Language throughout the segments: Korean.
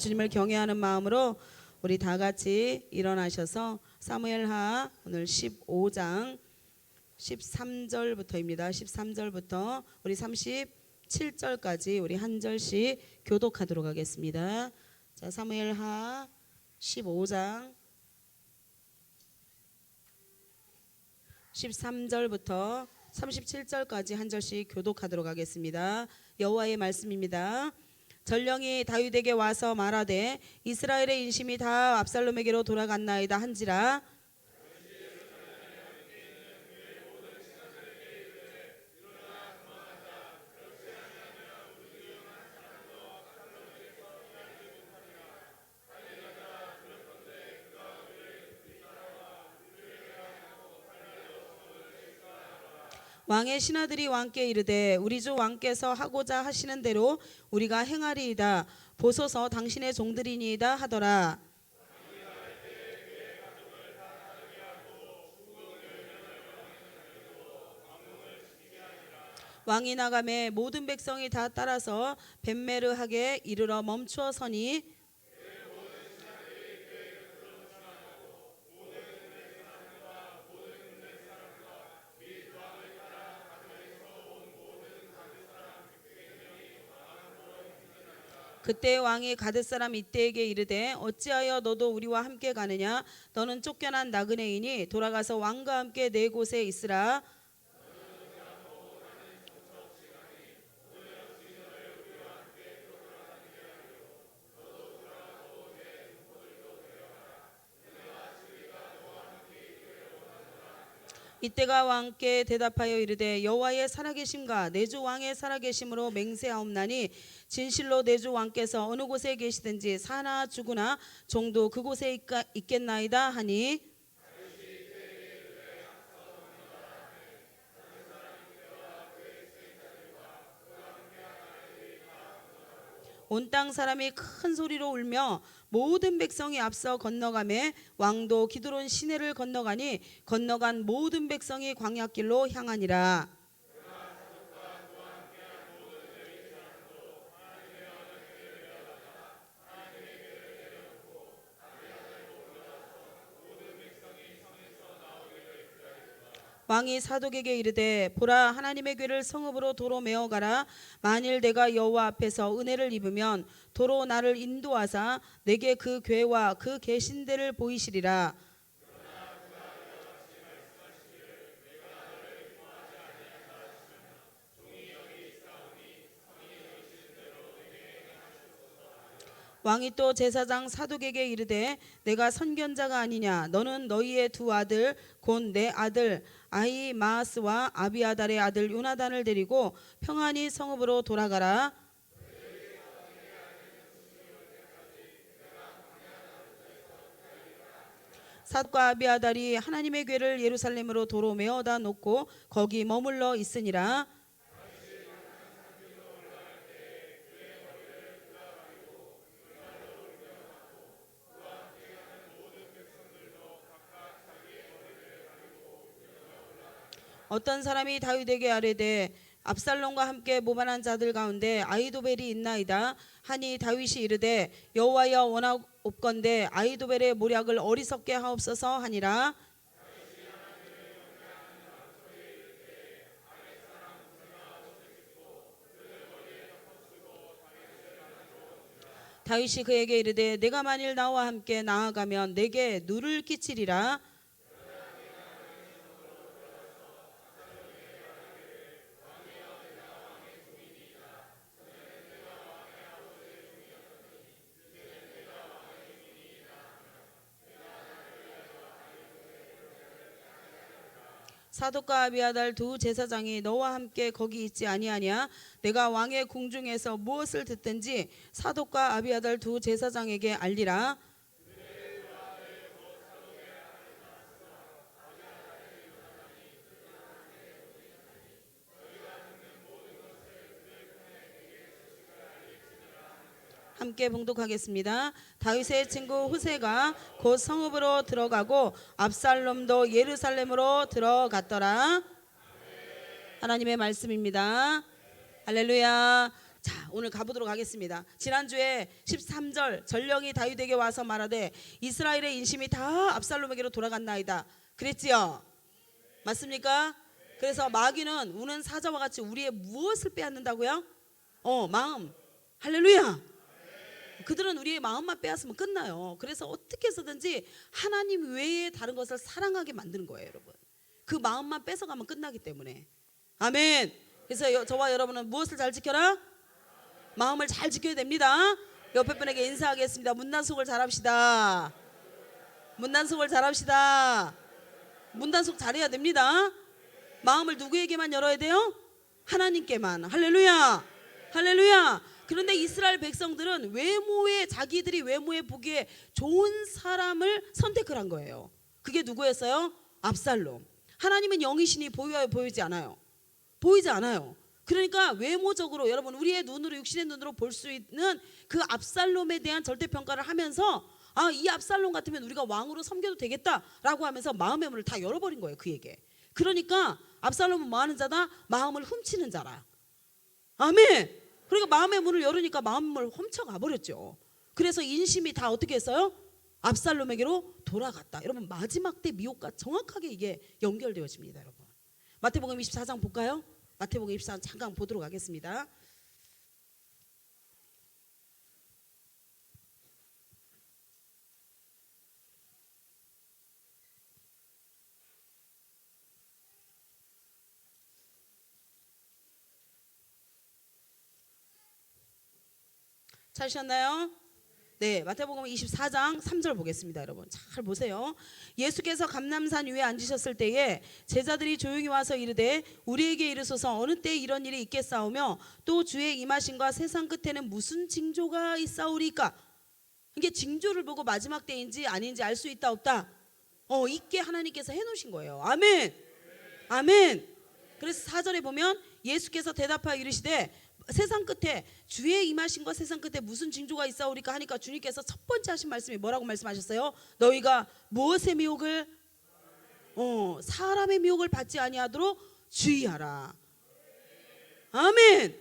주님을 경외하는 마음으로 우리 다 같이 일어나셔서 사무엘하 오늘 15장 13절부터입니다. 13절부터 우리 37절까지 우리 한 절씩 교독하도록 하겠습니다. 자, 사무엘하 15장 13절부터 37절까지 한 절씩 교독하도록 하겠습니다. 여호와의 말씀입니다. 전령이 다윗에게 와서 말하되 이스라엘의 인심이 다 압살롬에게로 돌아갔나이다 한지라. 왕의 신하들이 왕께 이르되 우리 주 왕께서 하고자 하시는 대로 우리가 행하리이다. 보소서 당신의 종들이니이다 하더라. 왕이 나가매 모든 백성이 다 따라서 벳메르하게 이르러 멈추어 서니 그때 왕이 가뎃 사람 이때에게 이르되 어찌하여 너도 우리와 함께 가느냐? 너는 쫓겨난 나그네이니 돌아가서 왕과 함께 내 곳에 있으라. 이때가 왕께 대답하여 이르되 여호와의 살아계심과 내 주 왕의 살아계심으로 맹세하옵나니 진실로 내 주 왕께서 어느 곳에 계시든지 사나 죽으나 종도 그곳에 있겠나이다 하니 온 땅 사람이 큰 소리로 울며 모든 백성이 앞서 건너가매 왕도 기드론 시내를 건너가니 건너간 모든 백성이 광야길로 향하니라. 왕이 사독에게 이르되 보라 하나님의 궤를 성읍으로 도로 메어 가라. 만일 내가 여호와 앞에서 은혜를 입으면 도로 나를 인도하사 내게 그 궤와 그 계신대를 보이시리라. 왕이 또 제사장 사독에게 이르되 내가 선견자가 아니냐? 너는 너희의 두 아들 곧 내 아들 아히마아스와 아비아달의 아들 요나단을 데리고 평안히 성읍으로 돌아가라. 삿과 아비아달이 하나님의 궤를 예루살렘으로 도로 메어다 놓고 거기 머물러 있으니라. 어떤 사람이 다윗에게 아뢰되 압살롬과 함께 모반한 자들 가운데 아히도벨이 있나이다 하니 다윗이 이르되 여호와여 원하옵건대 아히도벨의 모략을 어리석게 하옵소서 하니라. 다윗이 그에게 이르되 내가 만일 나와 함께 나아가면 내게 누를 끼치리라. 사독과 아비아달 두 제사장이 너와 함께 거기 있지 아니하냐? 내가 왕의 궁중에서 무엇을 듣든지 사독과 아비아달 두 제사장에게 알리라. 함께 봉독하겠습니다. 다윗의 친구 후세가 곧 성읍으로 들어가고 압살롬도 예루살렘으로 들어갔더라. 하나님의 말씀입니다. 할렐루야. 자, 오늘 가보도록 하겠습니다. 지난주에 13절 전령이 다윗에게 와서 말하되 이스라엘의 인심이 다 압살롬에게로 돌아갔나이다 그랬지요. 맞습니까? 그래서 마귀는 우는 사자와 같이 우리의 무엇을 빼앗는다고요? 마음. 할렐루야. 그들은 우리의 마음만 빼앗으면 끝나요. 그래서 어떻게 해서든지 하나님 외에 다른 것을 사랑하게 만드는 거예요, 여러분. 그 마음만 뺏어가면 끝나기 때문에. 아멘. 그래서 저와 여러분은 무엇을 잘 지켜라? 마음을 잘 지켜야 됩니다. 옆에 분에게 인사하겠습니다. 문단속을 잘합시다. 문단속을 잘합시다. 문단속 잘해야 됩니다. 마음을 누구에게만 열어야 돼요? 하나님께만. 할렐루야. 할렐루야. 그런데 이스라엘 백성들은 자기들이 외모에 보기에 좋은 사람을 선택을 한 거예요. 그게 누구였어요? 압살롬. 하나님은 영이시니 보여요, 보이지 않아요? 보이지 않아요. 그러니까 외모적으로 여러분 우리의 눈으로 육신의 눈으로 볼 수 있는 그 압살롬에 대한 절대평가를 하면서 이 압살롬 같으면 우리가 왕으로 섬겨도 되겠다라고 하면서 마음의 문을 다 열어버린 거예요, 그에게. 그러니까 압살롬은 뭐 하는 자다? 마음을 훔치는 자라. 아멘. 그러니까 마음의 문을 열으니까 마음을 훔쳐가 버렸죠. 그래서 인심이 다 어떻게 했어요? 압살롬에게로 돌아갔다. 여러분 마지막 때 미혹과 정확하게 이게 연결되어집니다, 여러분. 마태복음 24장 볼까요? 마태복음 24장 잠깐 보도록 하겠습니다. 찾으셨나요? 네, 마태복음 24장 3절 보겠습니다. 여러분 잘 보세요. 예수께서 감람산 위에 앉으셨을 때에 제자들이 조용히 와서 이르되 우리에게 이르소서 어느 때에 이런 일이 있겠사오며 또 주의 임하심과 세상 끝에는 무슨 징조가 있사오리까? 이게 징조를 보고 마지막 때인지 아닌지 알 수 있다 없다? 있게 하나님께서 해놓으신 거예요. 아멘. 아멘. 그래서 4절에 보면 예수께서 대답하여 이르시되 세상 끝에 주의 임하심과 세상 끝에 무슨 징조가 있사오리까 하니까 주님께서 첫 번째 하신 말씀이 뭐라고 말씀하셨어요? 너희가 무엇의 미혹을? 사람의 미혹을 받지 아니하도록 주의하라. 아멘.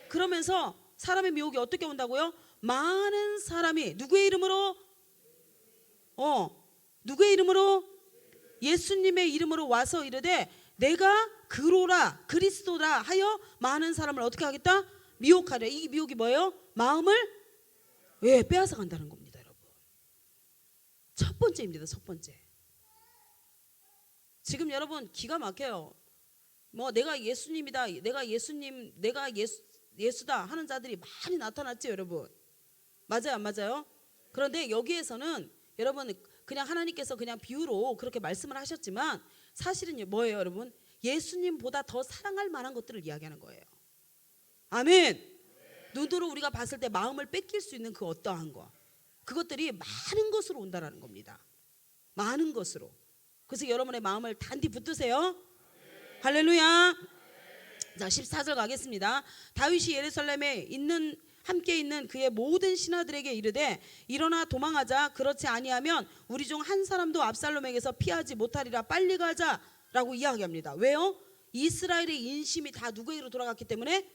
그러면서 사람의 미혹이 어떻게 온다고요? 많은 사람이 누구의 이름으로? 누구의 이름으로? 예수님의 이름으로 와서 이르되 내가 그로라 그리스도라 하여 많은 사람을 어떻게 하겠다? 미혹하려. 이 미혹이 뭐예요? 마음을 빼앗아 간다는 겁니다, 여러분. 첫 번째입니다. 첫 번째. 지금 여러분 기가 막혀요. 뭐 내가 예수님이다, 내가 예수님, 내가 예수다 하는 자들이 많이 나타났죠, 여러분. 맞아요, 안 맞아요? 그런데 여기에서는 여러분 그냥 하나님께서 그냥 비유로 그렇게 말씀을 하셨지만 사실은 뭐예요, 여러분? 예수님보다 더 사랑할 만한 것들을 이야기하는 거예요. 아멘. 눈으로 우리가 봤을 때 마음을 뺏길 수 있는 그 어떠한 거, 그것들이 많은 것으로 온다라는 겁니다. 많은 것으로. 그래서 여러분의 마음을 단디 붙드세요. 할렐루야. 자, 14절 가겠습니다. 다윗이 예루살렘에 함께 있는 그의 모든 신하들에게 이르되 일어나 도망하자. 그렇지 아니하면 우리 중 한 사람도 압살롬에게서 피하지 못하리라. 빨리 가자라고 이야기합니다. 왜요? 이스라엘의 인심이 다 누구에게로 돌아갔기 때문에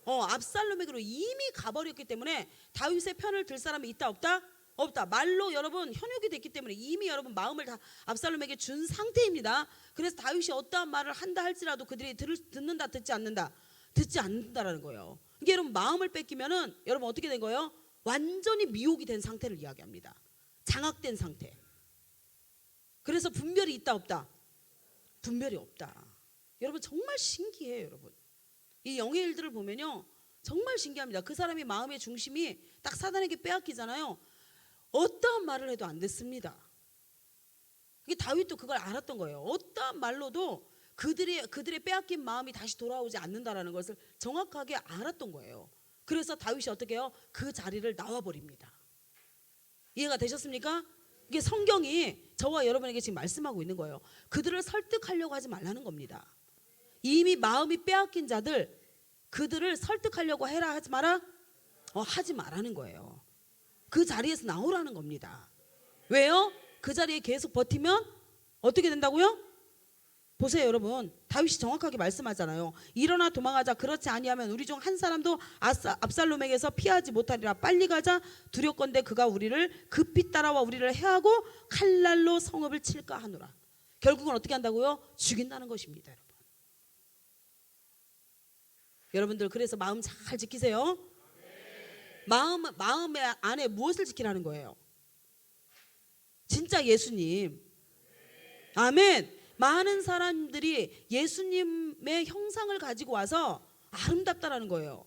압살롬에게로 이미 가버렸기 때문에 다윗의 편을 들 사람이 있다 없다? 없다. 말로 여러분 현혹이 됐기 때문에 이미 여러분 마음을 다 압살롬에게 준 상태입니다. 그래서 다윗이 어떠한 말을 한다 할지라도 그들이 듣는다 듣지 않는다? 듣지 않는다라는 거예요. 이게 여러분 마음을 뺏기면은 여러분 어떻게 된 거예요? 완전히 미혹이 된 상태를 이야기합니다. 장악된 상태. 그래서 분별이 있다 없다? 분별이 없다. 여러분 정말 신기해요, 여러분. 이 영의 일들을 보면요 정말 신기합니다. 그 사람이 마음의 중심이 딱 사단에게 빼앗기잖아요. 어떠한 말을 해도 안 됐습니다. 이게 다윗도 그걸 알았던 거예요. 어떠한 말로도 그들의 빼앗긴 마음이 다시 돌아오지 않는다라는 것을 정확하게 알았던 거예요. 그래서 다윗이 어떻게 해요? 그 자리를 나와버립니다. 이해가 되셨습니까? 이게 성경이 저와 여러분에게 지금 말씀하고 있는 거예요. 그들을 설득하려고 하지 말라는 겁니다. 이미 마음이 빼앗긴 자들, 그들을 설득하려고 해라 하지 마라? 하지 말라는 거예요. 그 자리에서 나오라는 겁니다. 왜요? 그 자리에 계속 버티면 어떻게 된다고요? 보세요 여러분, 다윗이 정확하게 말씀하잖아요. 일어나 도망하자, 그렇지 아니하면 우리 중 한 사람도 압살롬에게서 피하지 못하리라. 빨리 가자, 두렵건대 그가 우리를 급히 따라와 우리를 해하고 칼날로 성읍을 칠까 하노라. 결국은 어떻게 한다고요? 죽인다는 것입니다. 여러분들 그래서 마음 잘 지키세요. 마음의 안에 무엇을 지키라는 거예요? 진짜 예수님. 아멘. 많은 사람들이 예수님의 형상을 가지고 와서 아름답다라는 거예요.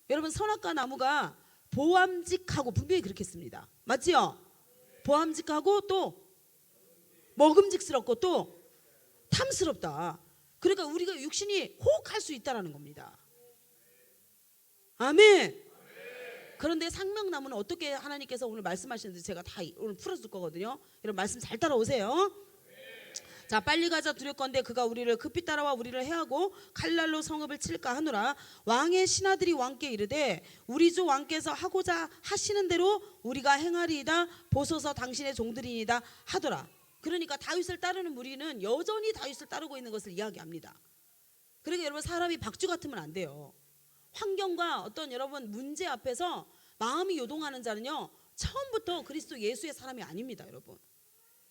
여러분 선악과 나무가 보암직하고 분명히 그렇게 씁니다. 맞지요? 보암직하고 또 먹음직스럽고 또 탐스럽다. 그러니까 우리가 육신이 호흡할 수 있다라는 겁니다. 아멘. 그런데 생명나무는 어떻게 하나님께서 오늘 말씀하시는지 제가 다 오늘 풀어줄 거거든요. 여러분 말씀 잘 따라오세요. 자, 빨리 가자, 두렵건대 그가 우리를 급히 따라와 우리를 해하고 칼날로 성읍을 칠까 하노라. 왕의 신하들이 왕께 이르되 우리 주 왕께서 하고자 하시는 대로 우리가 행하리이다. 보소서 당신의 종들이니이다 하더라. 그러니까 다윗을 따르는 무리는 여전히 다윗을 따르고 있는 것을 이야기합니다. 그러니까 여러분 사람이 박쥐 같으면 안 돼요. 환경과 어떤 여러분 문제 앞에서 마음이 요동하는 자는요, 처음부터 그리스도 예수의 사람이 아닙니다, 여러분.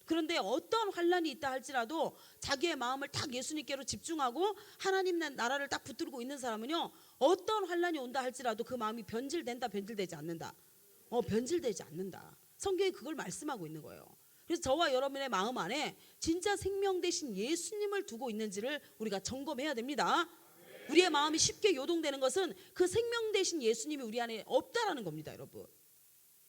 그런데 어떤 환란이 있다 할지라도 자기의 마음을 딱 예수님께로 집중하고 하나님 나라를 딱 붙들고 있는 사람은요, 어떤 환란이 온다 할지라도 그 마음이 변질된다, 변질되지 않는다. 변질되지 않는다. 성경이 그걸 말씀하고 있는 거예요. 그래서 저와 여러분의 마음 안에 진짜 생명 되신 예수님을 두고 있는지를 우리가 점검해야 됩니다. 우리의 마음이 쉽게 요동되는 것은 그 생명 되신 예수님이 우리 안에 없다라는 겁니다, 여러분.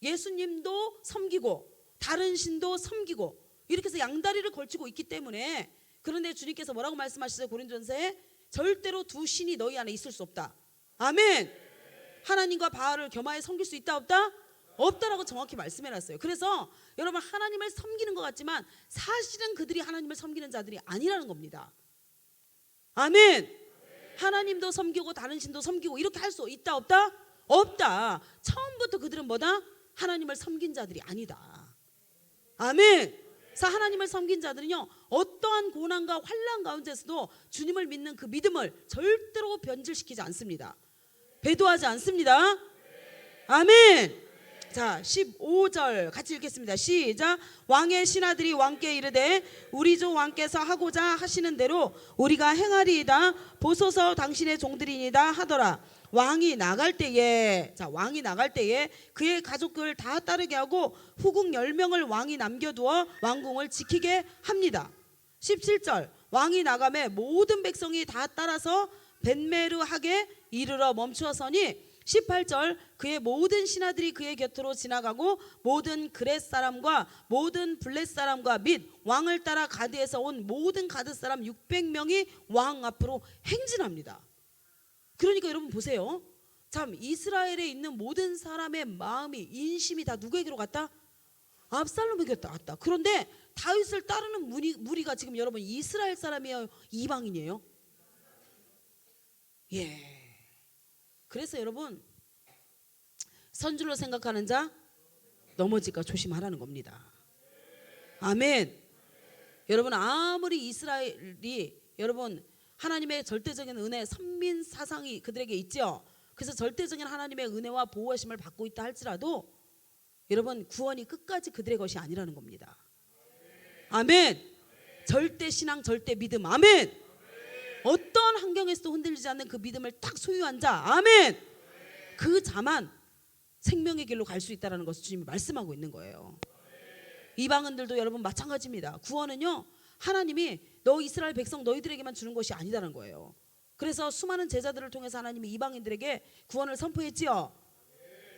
예수님도 섬기고 다른 신도 섬기고 이렇게 해서 양다리를 걸치고 있기 때문에. 그런데 주님께서 뭐라고 말씀하시죠? 고린도전서에 절대로 두 신이 너희 안에 있을 수 없다. 아멘. 하나님과 바알을 겸하여 섬길 수 있다 없다? 없다라고 정확히 말씀해놨어요. 그래서 여러분 하나님을 섬기는 것 같지만 사실은 그들이 하나님을 섬기는 자들이 아니라는 겁니다. 아멘. 하나님도 섬기고 다른 신도 섬기고 이렇게 할 수 있다 없다? 없다. 처음부터 그들은 뭐다? 하나님을 섬긴 자들이 아니다. 아멘. 그래서 하나님을 섬긴 자들은요, 어떠한 고난과 환난 가운데서도 주님을 믿는 그 믿음을 절대로 변질시키지 않습니다. 배도하지 않습니다. 아멘. 자, 15절 같이 읽겠습니다. 시작. 왕의 신하들이 왕께 이르되 우리 주 왕께서 하고자 하시는 대로 우리가 행하리이다. 보소서 당신의 종들이니이다 하더라. 왕이 나갈 때에, 자, 왕이 나갈 때에 그의 가족을 다 따르게 하고 후궁 10명을 왕이 남겨두어 왕궁을 지키게 합니다. 17절. 왕이 나가매 모든 백성이 다 따라서 벳메르하게 이르러 멈추어서니 18절. 그의 모든 신하들이 그의 곁으로 지나가고 모든 그렛 사람과 모든 블렛 사람과 및 왕을 따라 가드에서 온 모든 가드 사람 600명이 왕 앞으로 행진합니다. 그러니까 여러분 보세요. 참 이스라엘에 있는 모든 사람의 마음이 인심이 다 누구에게로 갔다? 압살롬에게로 갔다. 그런데 다윗을 따르는 무리가 지금 여러분 이스라엘 사람이에요, 이방인이에요? 예. 그래서 여러분 선줄로 생각하는 자 넘어질까 조심하라는 겁니다. 아멘. 여러분 아무리 이스라엘이 여러분 하나님의 절대적인 은혜, 선민 사상이 그들에게 있죠. 그래서 절대적인 하나님의 은혜와 보호하심을 받고 있다 할지라도 여러분 구원이 끝까지 그들의 것이 아니라는 겁니다. 아멘. 절대 신앙, 절대 믿음. 아멘. 어떤 환경에서도 흔들리지 않는 그 믿음을 딱 소유한 자. 아멘. 그 자만 생명의 길로 갈 수 있다는 것을 주님이 말씀하고 있는 거예요. 이방인들도 여러분 마찬가지입니다. 구원은요, 하나님이 너 이스라엘 백성 너희들에게만 주는 것이 아니다는 거예요. 그래서 수많은 제자들을 통해서 하나님이 이방인들에게 구원을 선포했지요.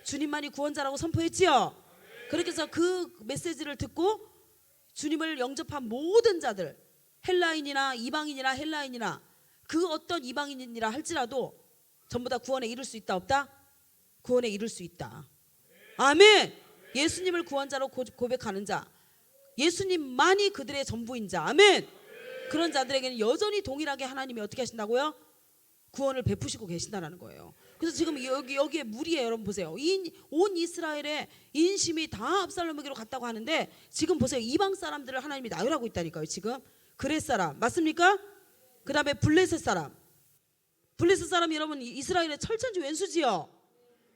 주님만이 구원자라고 선포했지요. 그렇게 해서 그 메시지를 듣고 주님을 영접한 모든 자들, 헬라인이나 이방인이나 헬라인이나 그 어떤 이방인이라 할지라도 전부 다 구원에 이를 수 있다 없다? 구원에 이를 수 있다. 아멘. 예수님을 구원자로 고백하는 자, 예수님만이 그들의 전부인 자. 아멘. 그런 자들에게는 여전히 동일하게 하나님이 어떻게 하신다고요? 구원을 베푸시고 계신다는 거예요. 그래서 지금 여기에 무리에 여러분 보세요. 온 이스라엘의 인심이 다 압살롬에게로 갔다고 하는데 지금 보세요. 이방 사람들을 하나님이 나열하고 있다니까요. 지금 그렛 사람 맞습니까? 그 다음에 블레셋 사람. 블레셋 사람이 여러분 이스라엘의 철천지 왼수지요.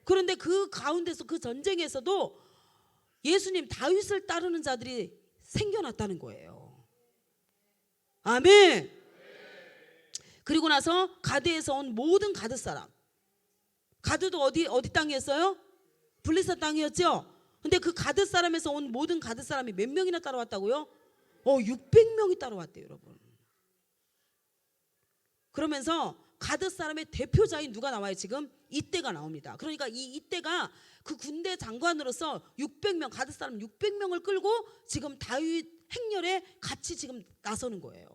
그런데 그 가운데서 그 전쟁에서도 예수님 다윗을 따르는 자들이 생겨났다는 거예요. 아멘. 그리고 나서 가드에서 온 모든 가드 사람. 가드도 어디 땅이었어요? 블레셋 땅이었죠. 근데 그 가드 사람에서 온 모든 가드 사람이 몇 명이나 따라왔다고요? 600명이 따라왔대요, 여러분. 그러면서 가드 사람의 대표자인 누가 나와요? 지금 이때가 나옵니다. 그러니까 이때가 그 군대 장관으로서 600명, 가드 사람 600명을 끌고 지금 다윗 행렬에 같이 지금 나서는 거예요.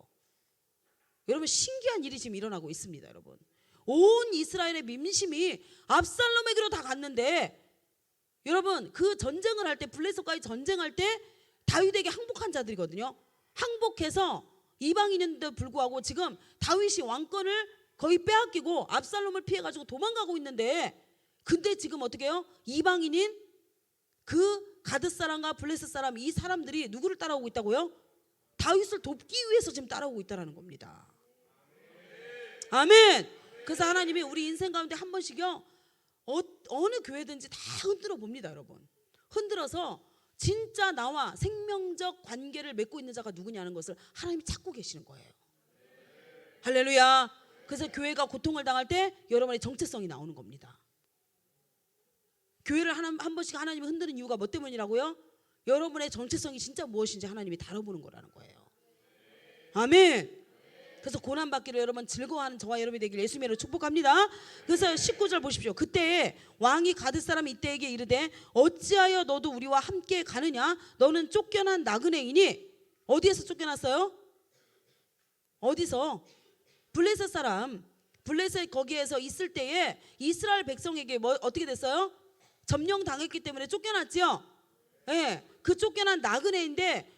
여러분 신기한 일이 지금 일어나고 있습니다, 여러분. 온 이스라엘의 민심이 압살롬에게로 다 갔는데, 여러분 그 전쟁을 할 때, 블레셋과의 전쟁할 때 다윗에게 항복한 자들이거든요. 항복해서 이방인인데도 불구하고 지금 다윗이 왕권을 거의 빼앗기고 압살롬을 피해가지고 도망가고 있는데, 근데 지금 어떻게 해요? 이방인인 그 가드 사람과 블레셋 사람, 이 사람들이 누구를 따라오고 있다고요? 다윗을 돕기 위해서 지금 따라오고 있다는 겁니다. 아멘. 그래서 하나님이 우리 인생 가운데 한 번씩요, 어느 교회든지 다 흔들어 봅니다, 여러분. 흔들어서 진짜 나와 생명적 관계를 맺고 있는 자가 누구냐는 것을 하나님이 찾고 계시는 거예요. 할렐루야. 그래서 교회가 고통을 당할 때 여러분의 정체성이 나오는 겁니다. 교회를 한 번씩 하나님이 흔드는 이유가 뭐 때문이라고요? 여러분의 정체성이 진짜 무엇인지 하나님이 다뤄보는 거라는 거예요. 아멘. 그래서 고난받기로 여러분 즐거워하는 저와 여러분이 되길 예수님의 이름으로 축복합니다. 그래서 19절 보십시오. 그때 왕이 가드 사람 이때에게 이르되 어찌하여 너도 우리와 함께 가느냐? 너는 쫓겨난 나그네이니. 어디에서 쫓겨났어요? 어디서? 블레셋 사람. 블레셋 거기에서 있을 때에 이스라엘 백성에게 어떻게 됐어요? 점령당했기 때문에 쫓겨났죠. 네, 그 쫓겨난 나그네인데,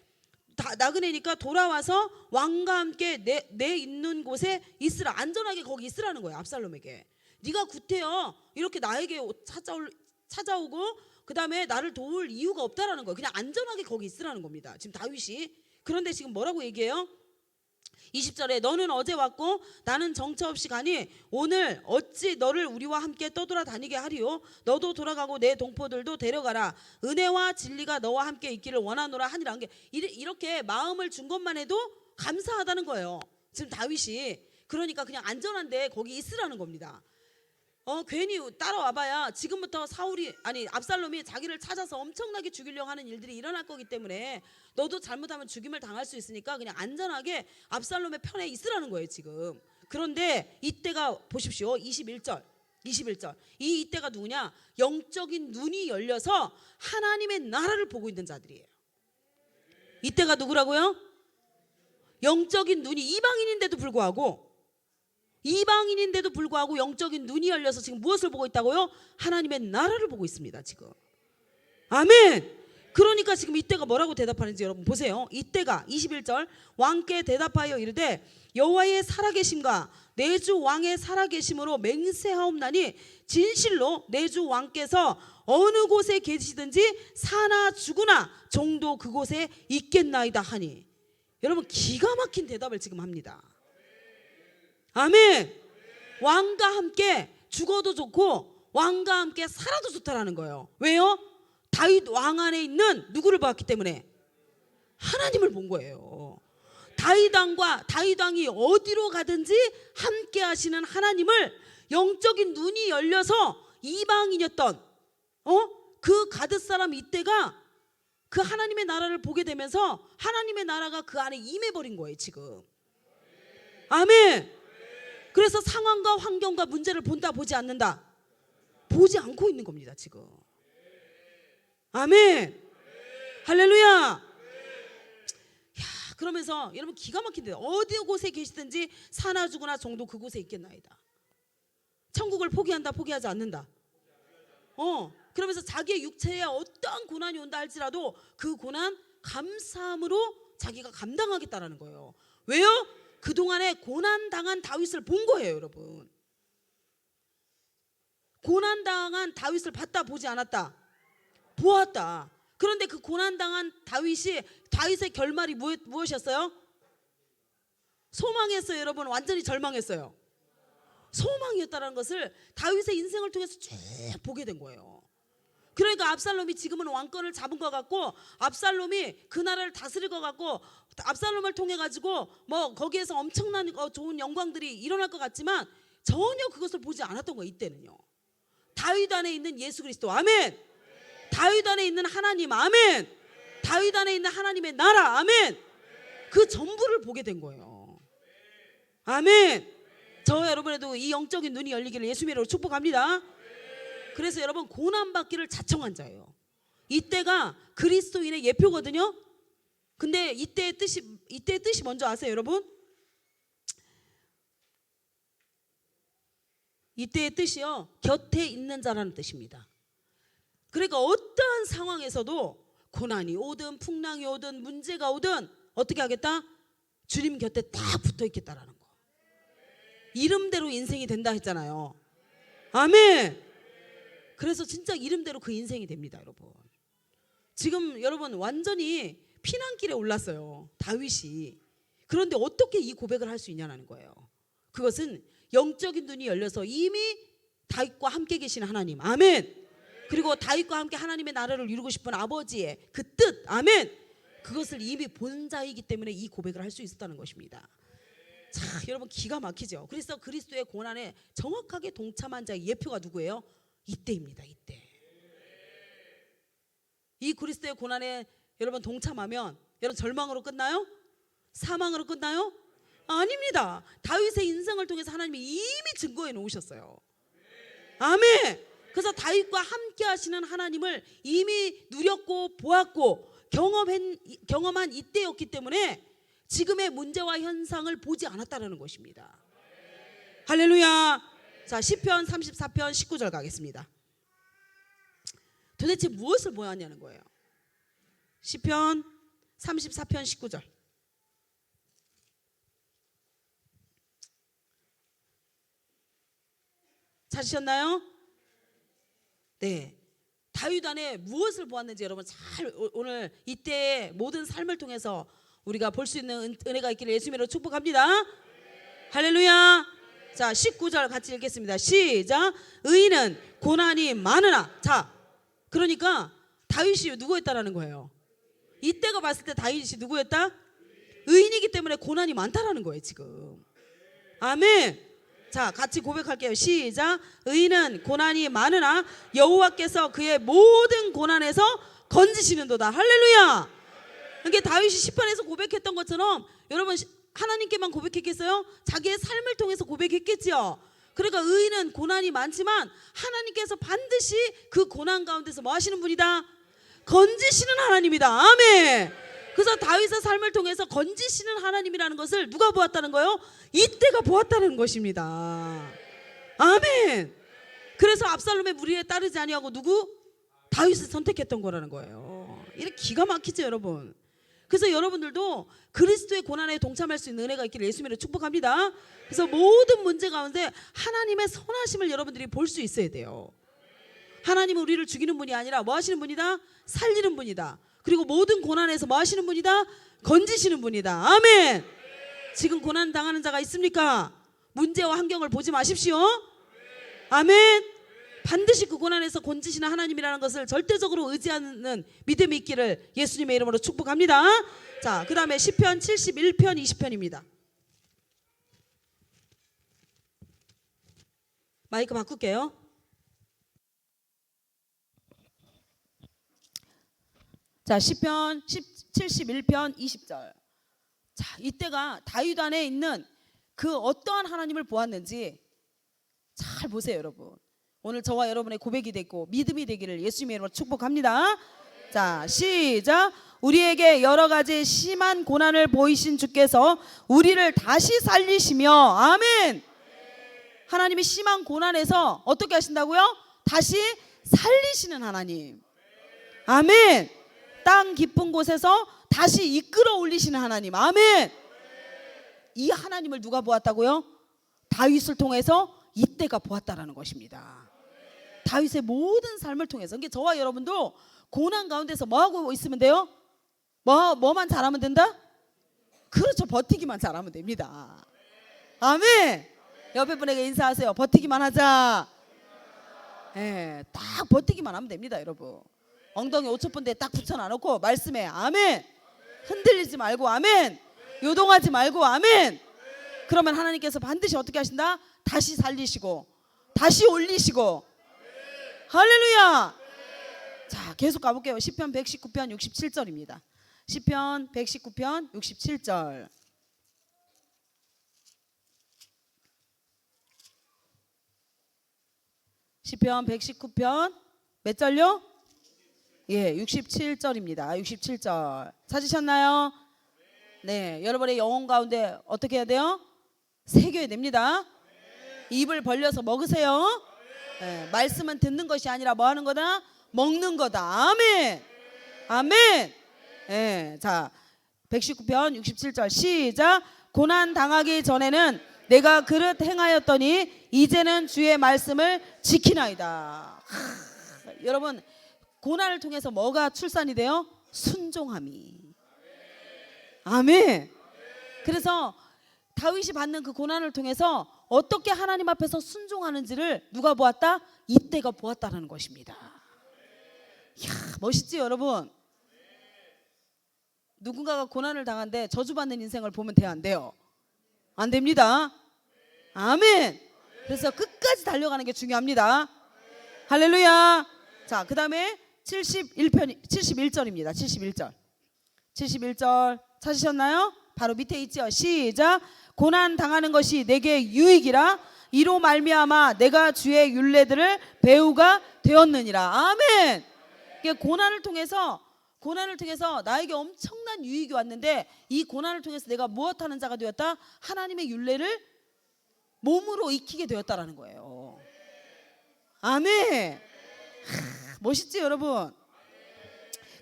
나그네니까 돌아와서 왕과 함께 내 있는 곳에 있으라. 안전하게 거기 있으라는 거예요. 압살롬에게. 네가 구태여 이렇게 나에게 찾아오고 그 다음에 나를 도울 이유가 없다라는 거예요. 그냥 안전하게 거기 있으라는 겁니다, 지금 다윗이. 그런데 지금 뭐라고 얘기해요? 20절에 너는 어제 왔고 나는 정처 없이 가니 오늘 어찌 너를 우리와 함께 떠돌아다니게 하리요? 너도 돌아가고 내 동포들도 데려가라. 은혜와 진리가 너와 함께 있기를 원하노라 하니라. 이렇게 마음을 준 것만 해도 감사하다는 거예요, 지금 다윗이. 그러니까 그냥 안전한데 거기 있으라는 겁니다. 괜히 따라와봐야 지금부터 압살롬이 자기를 찾아서 엄청나게 죽이려고 하는 일들이 일어날 거기 때문에 너도 잘못하면 죽임을 당할 수 있으니까 그냥 안전하게 압살롬의 편에 있으라는 거예요, 지금. 그런데 이때가 보십시오. 21절. 이때가 누구냐? 영적인 눈이 열려서 하나님의 나라를 보고 있는 자들이에요. 이때가 누구라고요? 영적인 눈이, 이방인인데도 불구하고 영적인 눈이 열려서 지금 무엇을 보고 있다고요? 하나님의 나라를 보고 있습니다, 지금. 아멘. 그러니까 지금 이때가 뭐라고 대답하는지 여러분 보세요. 이때가 21절. 왕께 대답하여 이르되 여호와의 살아계심과 내 주 왕의 살아계심으로 맹세하옵나니 진실로 내 주 왕께서 어느 곳에 계시든지 사나 죽으나 종도 그곳에 있겠나이다 하니. 여러분 기가 막힌 대답을 지금 합니다. 아멘. 왕과 함께 죽어도 좋고 왕과 함께 살아도 좋다라는 거예요. 왜요? 다윗 왕 안에 있는 누구를 봤기 때문에? 하나님을 본 거예요. 다윗 왕이 어디로 가든지 함께 하시는 하나님을, 영적인 눈이 열려서 이방인이었던 그 가드 사람 이때가 그 하나님의 나라를 보게 되면서 하나님의 나라가 그 안에 임해버린 거예요, 지금. 아멘. 그래서 상황과 환경과 문제를 본다, 보지 않는다? 보지 않고 있는 겁니다, 지금. 아멘. 할렐루야. 야, 그러면서 여러분 기가 막힌데, 어디 곳에 계시든지 사나 죽으나 종도 그곳에 있겠나이다. 천국을 포기한다, 포기하지 않는다? 그러면서 자기의 육체에 어떠한 고난이 온다 할지라도 그 고난 감사함으로 자기가 감당하겠다라는 거예요. 왜요? 그동안에 고난당한 다윗을 본 거예요, 여러분. 고난당한 다윗을 봤다, 보지 않았다? 보았다. 그런데 그 고난당한 다윗의 결말이 무엇이었어요? 소망했어요, 여러분? 완전히 절망했어요. 소망이었다는 것을 다윗의 인생을 통해서 쭉 보게 된 거예요. 그러니까 압살롬이 지금은 왕권을 잡은 것 같고, 압살롬이 그 나라를 다스릴 것 같고, 압살롬을 통해 가지고 뭐 거기에서 엄청난 좋은 영광들이 일어날 것 같지만 전혀 그것을 보지 않았던 거예요. 이때는요. 다윗 안에 있는 예수 그리스도, 아멘. 다윗 안에 있는 하나님, 아멘. 다윗 안에 있는 하나님의 나라, 아멘. 그 전부를 보게 된 거예요. 아멘. 저 여러분에도 이 영적인 눈이 열리기를 예수님의 이름으로 축복합니다. 그래서 여러분, 고난받기를 자청한 자예요. 이때가 그리스도인의 예표거든요. 근데 이때의 뜻이 뭔지 아세요, 여러분? 이때의 뜻이요, 곁에 있는 자라는 뜻입니다. 그러니까 어떠한 상황에서도 고난이 오든 풍랑이 오든 문제가 오든 어떻게 하겠다? 주님 곁에 딱 붙어 있겠다라는 거. 이름대로 인생이 된다 했잖아요. 아멘. 그래서 진짜 이름대로 그 인생이 됩니다, 여러분. 지금 여러분 완전히 피난길에 올랐어요, 다윗이. 그런데 어떻게 이 고백을 할 수 있냐는 거예요. 그것은 영적인 눈이 열려서 이미 다윗과 함께 계신 하나님, 아멘. 그리고 다윗과 함께 하나님의 나라를 이루고 싶은 아버지의 그 뜻, 아멘. 그것을 이미 본 자이기 때문에 이 고백을 할 수 있었다는 것입니다. 자, 여러분, 기가 막히죠. 그래서 그리스도의 고난에 정확하게 동참한 자의 예표가 누구예요? 이때입니다. 이때. 이 그리스도의 고난에 여러분 동참하면 여러분 절망으로 끝나요? 사망으로 끝나요? 아닙니다. 다윗의 인생을 통해서 하나님이 이미 증거해 놓으셨어요. 아멘. 그래서 다윗과 함께 하시는 하나님을 이미 누렸고 보았고 경험한 이때였기 때문에 지금의 문제와 현상을 보지 않았다는 것입니다. 할렐루야. 자, 시편 34편 19절 가겠습니다. 도대체 무엇을 보았냐는 거예요. 시편 34편 19절. 찾으셨나요? 네. 다윗 안에 무엇을 보았는지 여러분 잘 오늘 이때의 모든 삶을 통해서 우리가 볼 수 있는 은혜가 있기를 예수님으로 축복합니다. 할렐루야. 자, 19절 같이 읽겠습니다. 시작. 의인은 고난이 많으나. 자, 그러니까 다윗이 누구였다라는 거예요? 이때가 봤을 때 다윗이 누구였다? 의인이기 때문에 고난이 많다라는 거예요, 지금. 아멘. 자, 같이 고백할게요. 시작. 의인은 고난이 많으나 여호와께서 그의 모든 고난에서 건지시는도다. 할렐루야. 그러니까 다윗이 시편에서 고백했던 것처럼 여러분 하나님께만 고백했겠어요? 자기의 삶을 통해서 고백했겠지요. 그러니까 의인은 고난이 많지만 하나님께서 반드시 그 고난 가운데서 뭐 하시는 분이다? 건지시는 하나님이다. 아멘. 그래서 다윗의 삶을 통해서 건지시는 하나님이라는 것을 누가 보았다는 거예요? 이때가 보았다는 것입니다. 아멘. 그래서 압살롬의 무리에 따르지 아니하고 누구? 다윗을 선택했던 거라는 거예요. 이렇게 기가 막히죠, 여러분. 그래서 여러분들도 그리스도의 고난에 동참할 수 있는 은혜가 있기를 예수님으로 축복합니다. 그래서 모든 문제 가운데 하나님의 선하심을 여러분들이 볼 수 있어야 돼요. 하나님은 우리를 죽이는 분이 아니라 뭐 하시는 분이다? 살리는 분이다. 그리고 모든 고난에서 뭐 하시는 분이다? 건지시는 분이다. 아멘. 지금 고난 당하는 자가 있습니까? 문제와 환경을 보지 마십시오. 아멘. 반드시 그 고난에서 건지시는 하나님이라는 것을 절대적으로 의지하는 믿음이 있기를 예수님의 이름으로 축복합니다. 자, 그 다음에 시편 71편 20편입니다. 마이크 바꿀게요. 자, 시편 71편 20절. 자, 이때가 다윗 안에 있는 그 어떠한 하나님을 보았는지 잘 보세요, 여러분. 오늘 저와 여러분의 고백이 되고 믿음이 되기를 예수님의 이름으로 축복합니다. 자, 시작. 우리에게 여러 가지 심한 고난을 보이신 주께서 우리를 다시 살리시며. 아멘. 하나님이 심한 고난에서 어떻게 하신다고요? 다시 살리시는 하나님. 아멘. 땅 깊은 곳에서 다시 이끌어 올리시는 하나님. 아멘. 이 하나님을 누가 보았다고요? 다윗을 통해서 이때가 보았다라는 것입니다. 다윗의 모든 삶을 통해서. 그러니까 저와 여러분도 고난 가운데서 뭐 하고 있으면 돼요? 뭐만 잘하면 된다? 그렇죠. 버티기만 잘하면 됩니다. 아멘. 옆에 분에게 인사하세요. 버티기만 하자. 예, 딱 버티기만 하면 됩니다, 여러분. 엉덩이 오초분대에 딱 붙여놔놓고 말씀에 아멘. 흔들리지 말고 아멘. 요동하지 말고 아멘. 그러면 하나님께서 반드시 어떻게 하신다? 다시 살리시고 다시 올리시고. 할렐루야. 자, 계속 가볼게요. 시편 119편 67절입니다. 시편 119편 67절. 시편 119편 몇 절요? 예, 67절입니다. 67절. 찾으셨나요? 네, 여러분의 영혼 가운데 어떻게 해야 돼요? 새겨야 됩니다. 입을 벌려서 먹으세요. 네, 말씀은 듣는 것이 아니라 뭐 하는 거다? 먹는 거다. 아멘. 아멘. 네, 자, 119편 67절 시작. 고난 당하기 전에는 내가 그릇 행하였더니 이제는 주의 말씀을 지키나이다. 여러분, 고난을 통해서 뭐가 출산이 돼요? 순종함이. 아멘. 그래서 다윗이 받는 그 고난을 통해서 어떻게 하나님 앞에서 순종하는지를 누가 보았다? 이때가 보았다라는 것입니다. 이야, 멋있지 여러분? 누군가가 고난을 당한데 저주받는 인생을 보면 돼요, 안 돼요? 안 됩니다. 아멘. 그래서 끝까지 달려가는 게 중요합니다. 할렐루야. 자, 그 다음에 71절입니다. 71절. 71절 찾으셨나요? 바로 밑에 있죠. 시작. 고난 당하는 것이 내게 유익이라 이로 말미암아 내가 주의 율례들을 배우가 되었느니라. 아멘. 이게 고난을 통해서 나에게 엄청난 유익이 왔는데 이 고난을 통해서 내가 무엇하는 자가 되었다? 하나님의 율례를 몸으로 익히게 되었다라는 거예요. 아멘. 멋있지 여러분?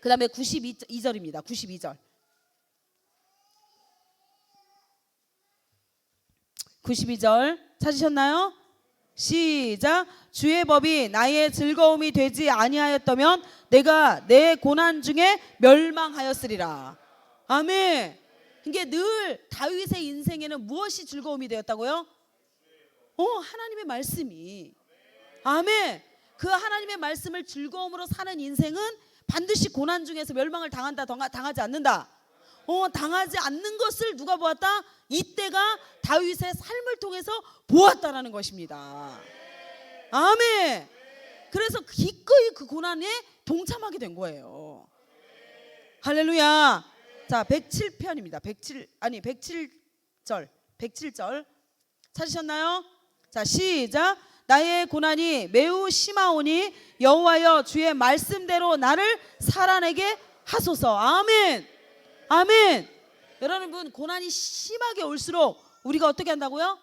그 다음에 92절입니다. 92절. 92절 찾으셨나요? 시작. 주의 법이 나의 즐거움이 되지 아니하였다면 내가 내 고난 중에 멸망하였으리라. 아멘. 이게 늘 다윗의 인생에는 무엇이 즐거움이 되었다고요? 하나님의 말씀이. 아멘. 그 하나님의 말씀을 즐거움으로 사는 인생은 반드시 고난 중에서 멸망을 당한다, 당하지 않는다. 당하지 않는 것을 누가 보았다? 이때가 다윗의 삶을 통해서 보았다라는 것입니다. 아멘. 그래서 기꺼이 그 고난에 동참하게 된 거예요. 할렐루야. 자, 107편입니다. 107절. 107절. 찾으셨나요? 자, 시작. 나의 고난이 매우 심하오니 여호와여 주의 말씀대로 나를 살아내게 하소서. 아멘. 아멘. 여러분, 고난이 심하게 올수록 우리가 어떻게 한다고요?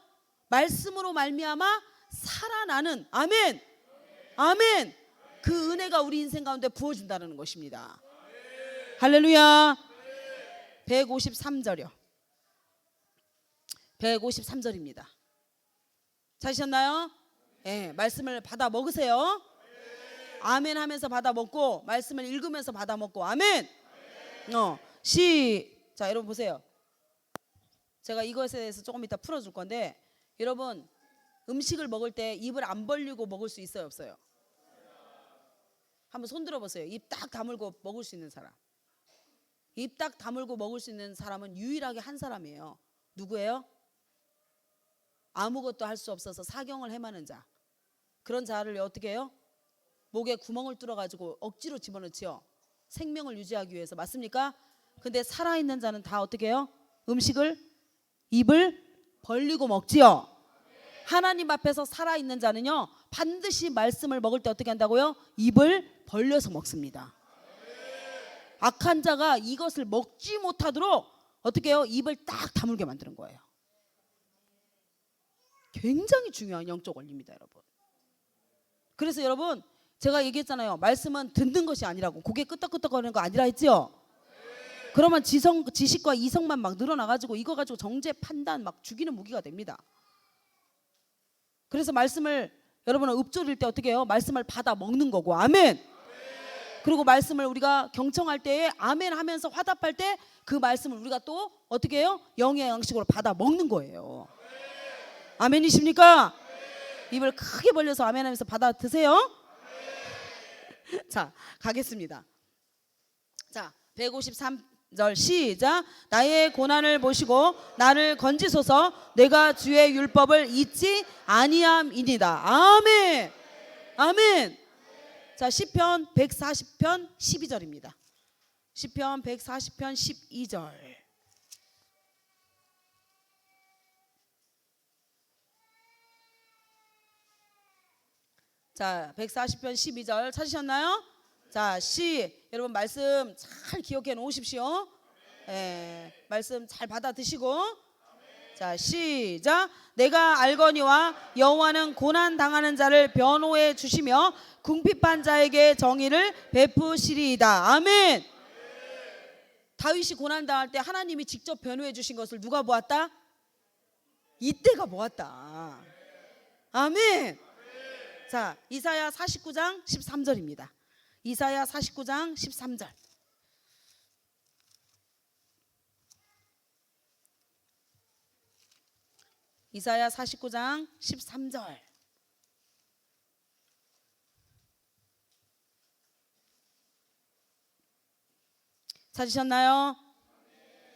말씀으로 말미암아 살아나는. 아멘. 아멘. 그 은혜가 우리 인생 가운데 부어진다는 것입니다. 할렐루야. 153절이요. 153절입니다. 찾으셨나요? 예, 말씀을 받아 먹으세요. 아멘 하면서 받아 먹고 말씀을 읽으면서 받아 먹고. 아멘. 자, 여러분 보세요. 제가 이것에 대해서 조금 이따 풀어줄 건데, 여러분 음식을 먹을 때 입을 안 벌리고 먹을 수 있어요, 없어요? 한번 손 들어보세요. 입 딱 다물고 먹을 수 있는 사람. 입 딱 다물고 먹을 수 있는 사람은 유일하게 한 사람이에요. 누구예요? 아무것도 할 수 없어서 사경을 헤매는 자. 그런 자를 어떻게 해요? 목에 구멍을 뚫어가지고 억지로 집어넣지요. 생명을 유지하기 위해서. 맞습니까? 근데 살아있는 자는 다 어떻게 해요? 음식을 입을 벌리고 먹지요. 하나님 앞에서 살아있는 자는요 반드시 말씀을 먹을 때 어떻게 한다고요? 입을 벌려서 먹습니다. 악한 자가 이것을 먹지 못하도록 어떻게 해요? 입을 딱 다물게 만드는 거예요. 굉장히 중요한 영적 원리입니다, 여러분. 그래서 여러분, 제가 얘기했잖아요. 말씀은 듣는 것이 아니라고. 고개 끄덕끄덕거리는 거 아니라 했죠. 그러면 지식과 이성만 막 늘어나가지고 이거 가지고 정죄 판단 막 죽이는 무기가 됩니다. 그래서 말씀을 여러분은 읊조릴 때 어떻게 해요? 말씀을 받아 먹는 거고. 아멘. 그리고 말씀을 우리가 경청할 때에 아멘 하면서 화답할 때 그 말씀을 우리가 또 어떻게 해요? 영의 양식으로 받아 먹는 거예요. 아멘이십니까? 입을 크게 벌려서 아멘 하면서 받아 드세요. 자, 가겠습니다. 자, 153절 시작. 나의 고난을 보시고 나를 건지소서. 내가 주의 율법을 잊지 아니함이니이다. 아멘. 아멘. 자, 시편 140편 12절입니다. 시편 140편 12절. 자, 140편 12절 찾으셨나요? 자, 여러분 말씀 잘 기억해 놓으십시오. 예, 말씀 잘 받아 드시고. 자, 시작. 내가 알거니와 여호와는 고난 당하는 자를 변호해 주시며 궁핍한 자에게 정의를 베푸시리이다. 아멘. 다윗이 고난 당할 때 하나님이 직접 변호해 주신 것을 누가 보았다? 이때가 보았다. 아멘. 자, 이사야 49장 13절입니다. 이사야 49장 13절. 이사야 49장 13절. 찾으셨나요?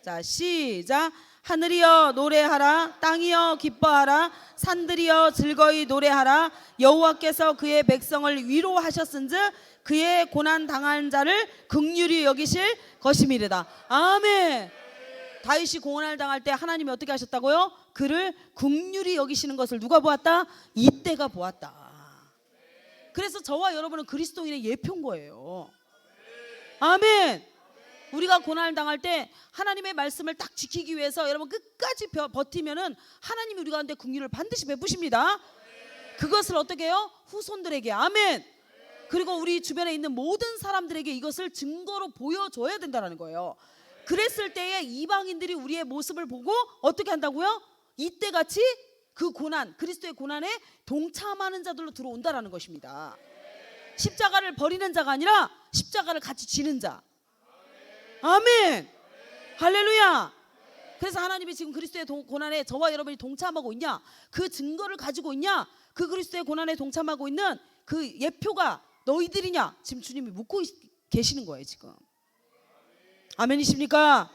자, 시작. 하늘이여 노래하라, 땅이여 기뻐하라, 산들이여 즐거이 노래하라. 여호와께서 그의 백성을 위로하셨은즉 그의 고난 당한 자를 긍휼히 여기실 것임이르다. 아멘. 다윗이 고난을 당할 때 하나님이 어떻게 하셨다고요? 그를 긍휼히 여기시는 것을 누가 보았다? 이때가 보았다. 그래서 저와 여러분은 그리스도인의 예표인 거예요. 아멘. 우리가 고난을 당할 때 하나님의 말씀을 딱 지키기 위해서 여러분 끝까지 버티면은 하나님이 우리 가운데 긍휼을 반드시 베푸십니다. 그것을 어떻게 해요? 후손들에게. 아멘. 그리고 우리 주변에 있는 모든 사람들에게 이것을 증거로 보여줘야 된다는 거예요. 그랬을 때에 이방인들이 우리의 모습을 보고 어떻게 한다고요? 이때같이 그 고난, 그리스도의 고난에 동참하는 자들로 들어온다라는 것입니다. 십자가를 버리는 자가 아니라 십자가를 같이 지는 자. 아멘. 할렐루야. 그래서 하나님이 지금 그리스도의 고난에 저와 여러분이 동참하고 있냐, 그 증거를 가지고 있냐, 그 그리스도의 고난에 동참하고 있는 그 예표가 너희들이냐, 지금 주님이 묻고 계시는 거예요 지금. 아멘이십니까?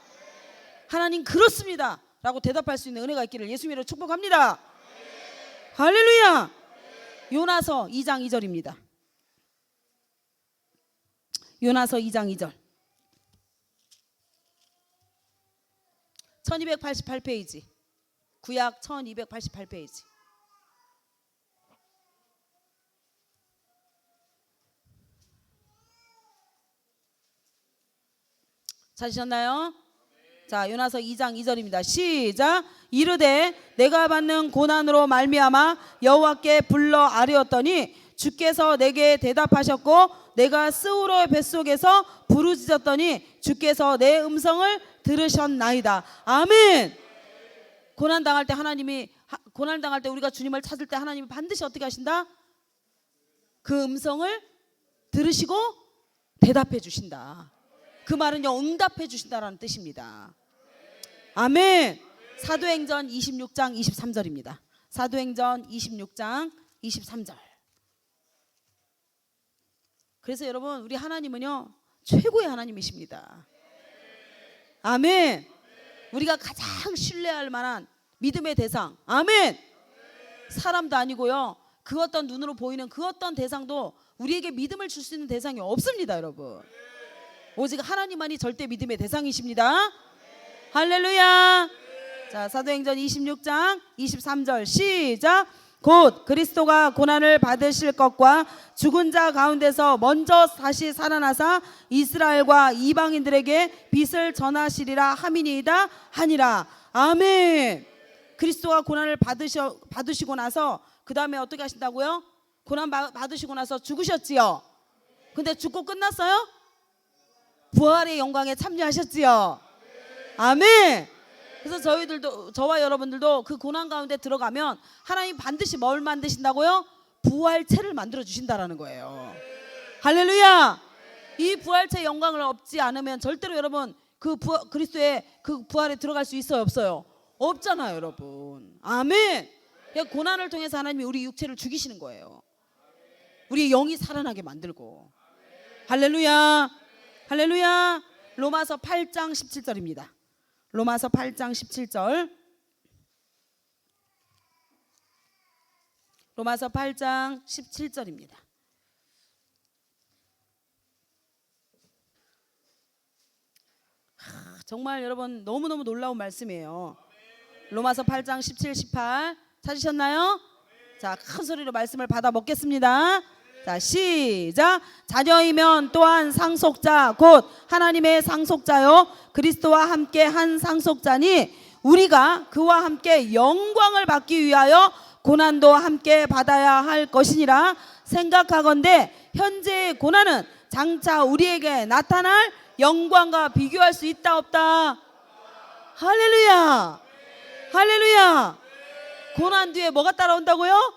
하나님 그렇습니다 라고 대답할 수 있는 은혜가 있기를 예수 이름으로 축복합니다. 할렐루야. 요나서 2장 2절입니다. 요나서 2장 2절. 1288페이지. 구약 1288페이지. 찾으셨나요? 자, 요나서 2장 2절입니다. 시작. 이르되 내가 받는 고난으로 말미암아 여호와께 불러 아뢰었더니 주께서 내게 대답하셨고 내가 스우로의 뱃속에서 부르짖었더니 주께서 내 음성을 들으셨나이다. 아멘. 고난 당할 때 고난 당할 때 우리가 주님을 찾을 때 하나님이 반드시 어떻게 하신다? 그 음성을 들으시고 대답해 주신다. 그 말은요, 응답해 주신다라는 뜻입니다. 아멘. 사도행전 26장 23절입니다. 사도행전 26장 23절. 그래서 여러분, 우리 하나님은요 최고의 하나님이십니다. 아멘. 우리가 가장 신뢰할 만한 믿음의 대상. 아멘. 사람도 아니고요, 그 어떤 눈으로 보이는 그 어떤 대상도 우리에게 믿음을 줄 수 있는 대상이 없습니다. 여러분, 오직 하나님만이 절대 믿음의 대상이십니다. 할렐루야. 자, 사도행전 26장 23절 시작. 곧 그리스도가 고난을 받으실 것과 죽은 자 가운데서 먼저 다시 살아나사 이스라엘과 이방인들에게 빛을 전하시리라 함이니이다 하니라. 아멘. 그리스도가 고난을 받으시고 나서 그 다음에 어떻게 하신다고요? 고난 받으시고 나서 죽으셨지요. 근데 죽고 끝났어요? 부활의 영광에 참여하셨지요. 아멘. 그래서 저와 여러분들도 그 고난 가운데 들어가면 하나님 반드시 뭘 만드신다고요? 부활체를 만들어 주신다라는 거예요. 할렐루야. 이 부활체의 영광을 얻지 않으면 절대로 여러분 그리스도의 그 부활에 들어갈 수 있어요, 없어요? 없잖아요, 여러분. 아멘. 그러니까 고난을 통해서 하나님이 우리 육체를 죽이시는 거예요. 우리 영이 살아나게 만들고. 할렐루야. 할렐루야. 로마서 8장 17절입니다. 로마서 8장 17절. 로마서 8장 17절입니다. 정말 여러분 너무너무 놀라운 말씀이에요. 로마서 8장 17, 18 찾으셨나요? 자, 큰 소리로 말씀을 받아 먹겠습니다. 자, 시작. 자녀이면 또한 상속자 곧 하나님의 상속자요 그리스도와 함께 한 상속자니 우리가 그와 함께 영광을 받기 위하여 고난도 함께 받아야 할 것이니라 생각하건대 현재의 고난은 장차 우리에게 나타날 영광과 비교할 수 있다 없다? 할렐루야. 할렐루야. 고난 뒤에 뭐가 따라온다고요?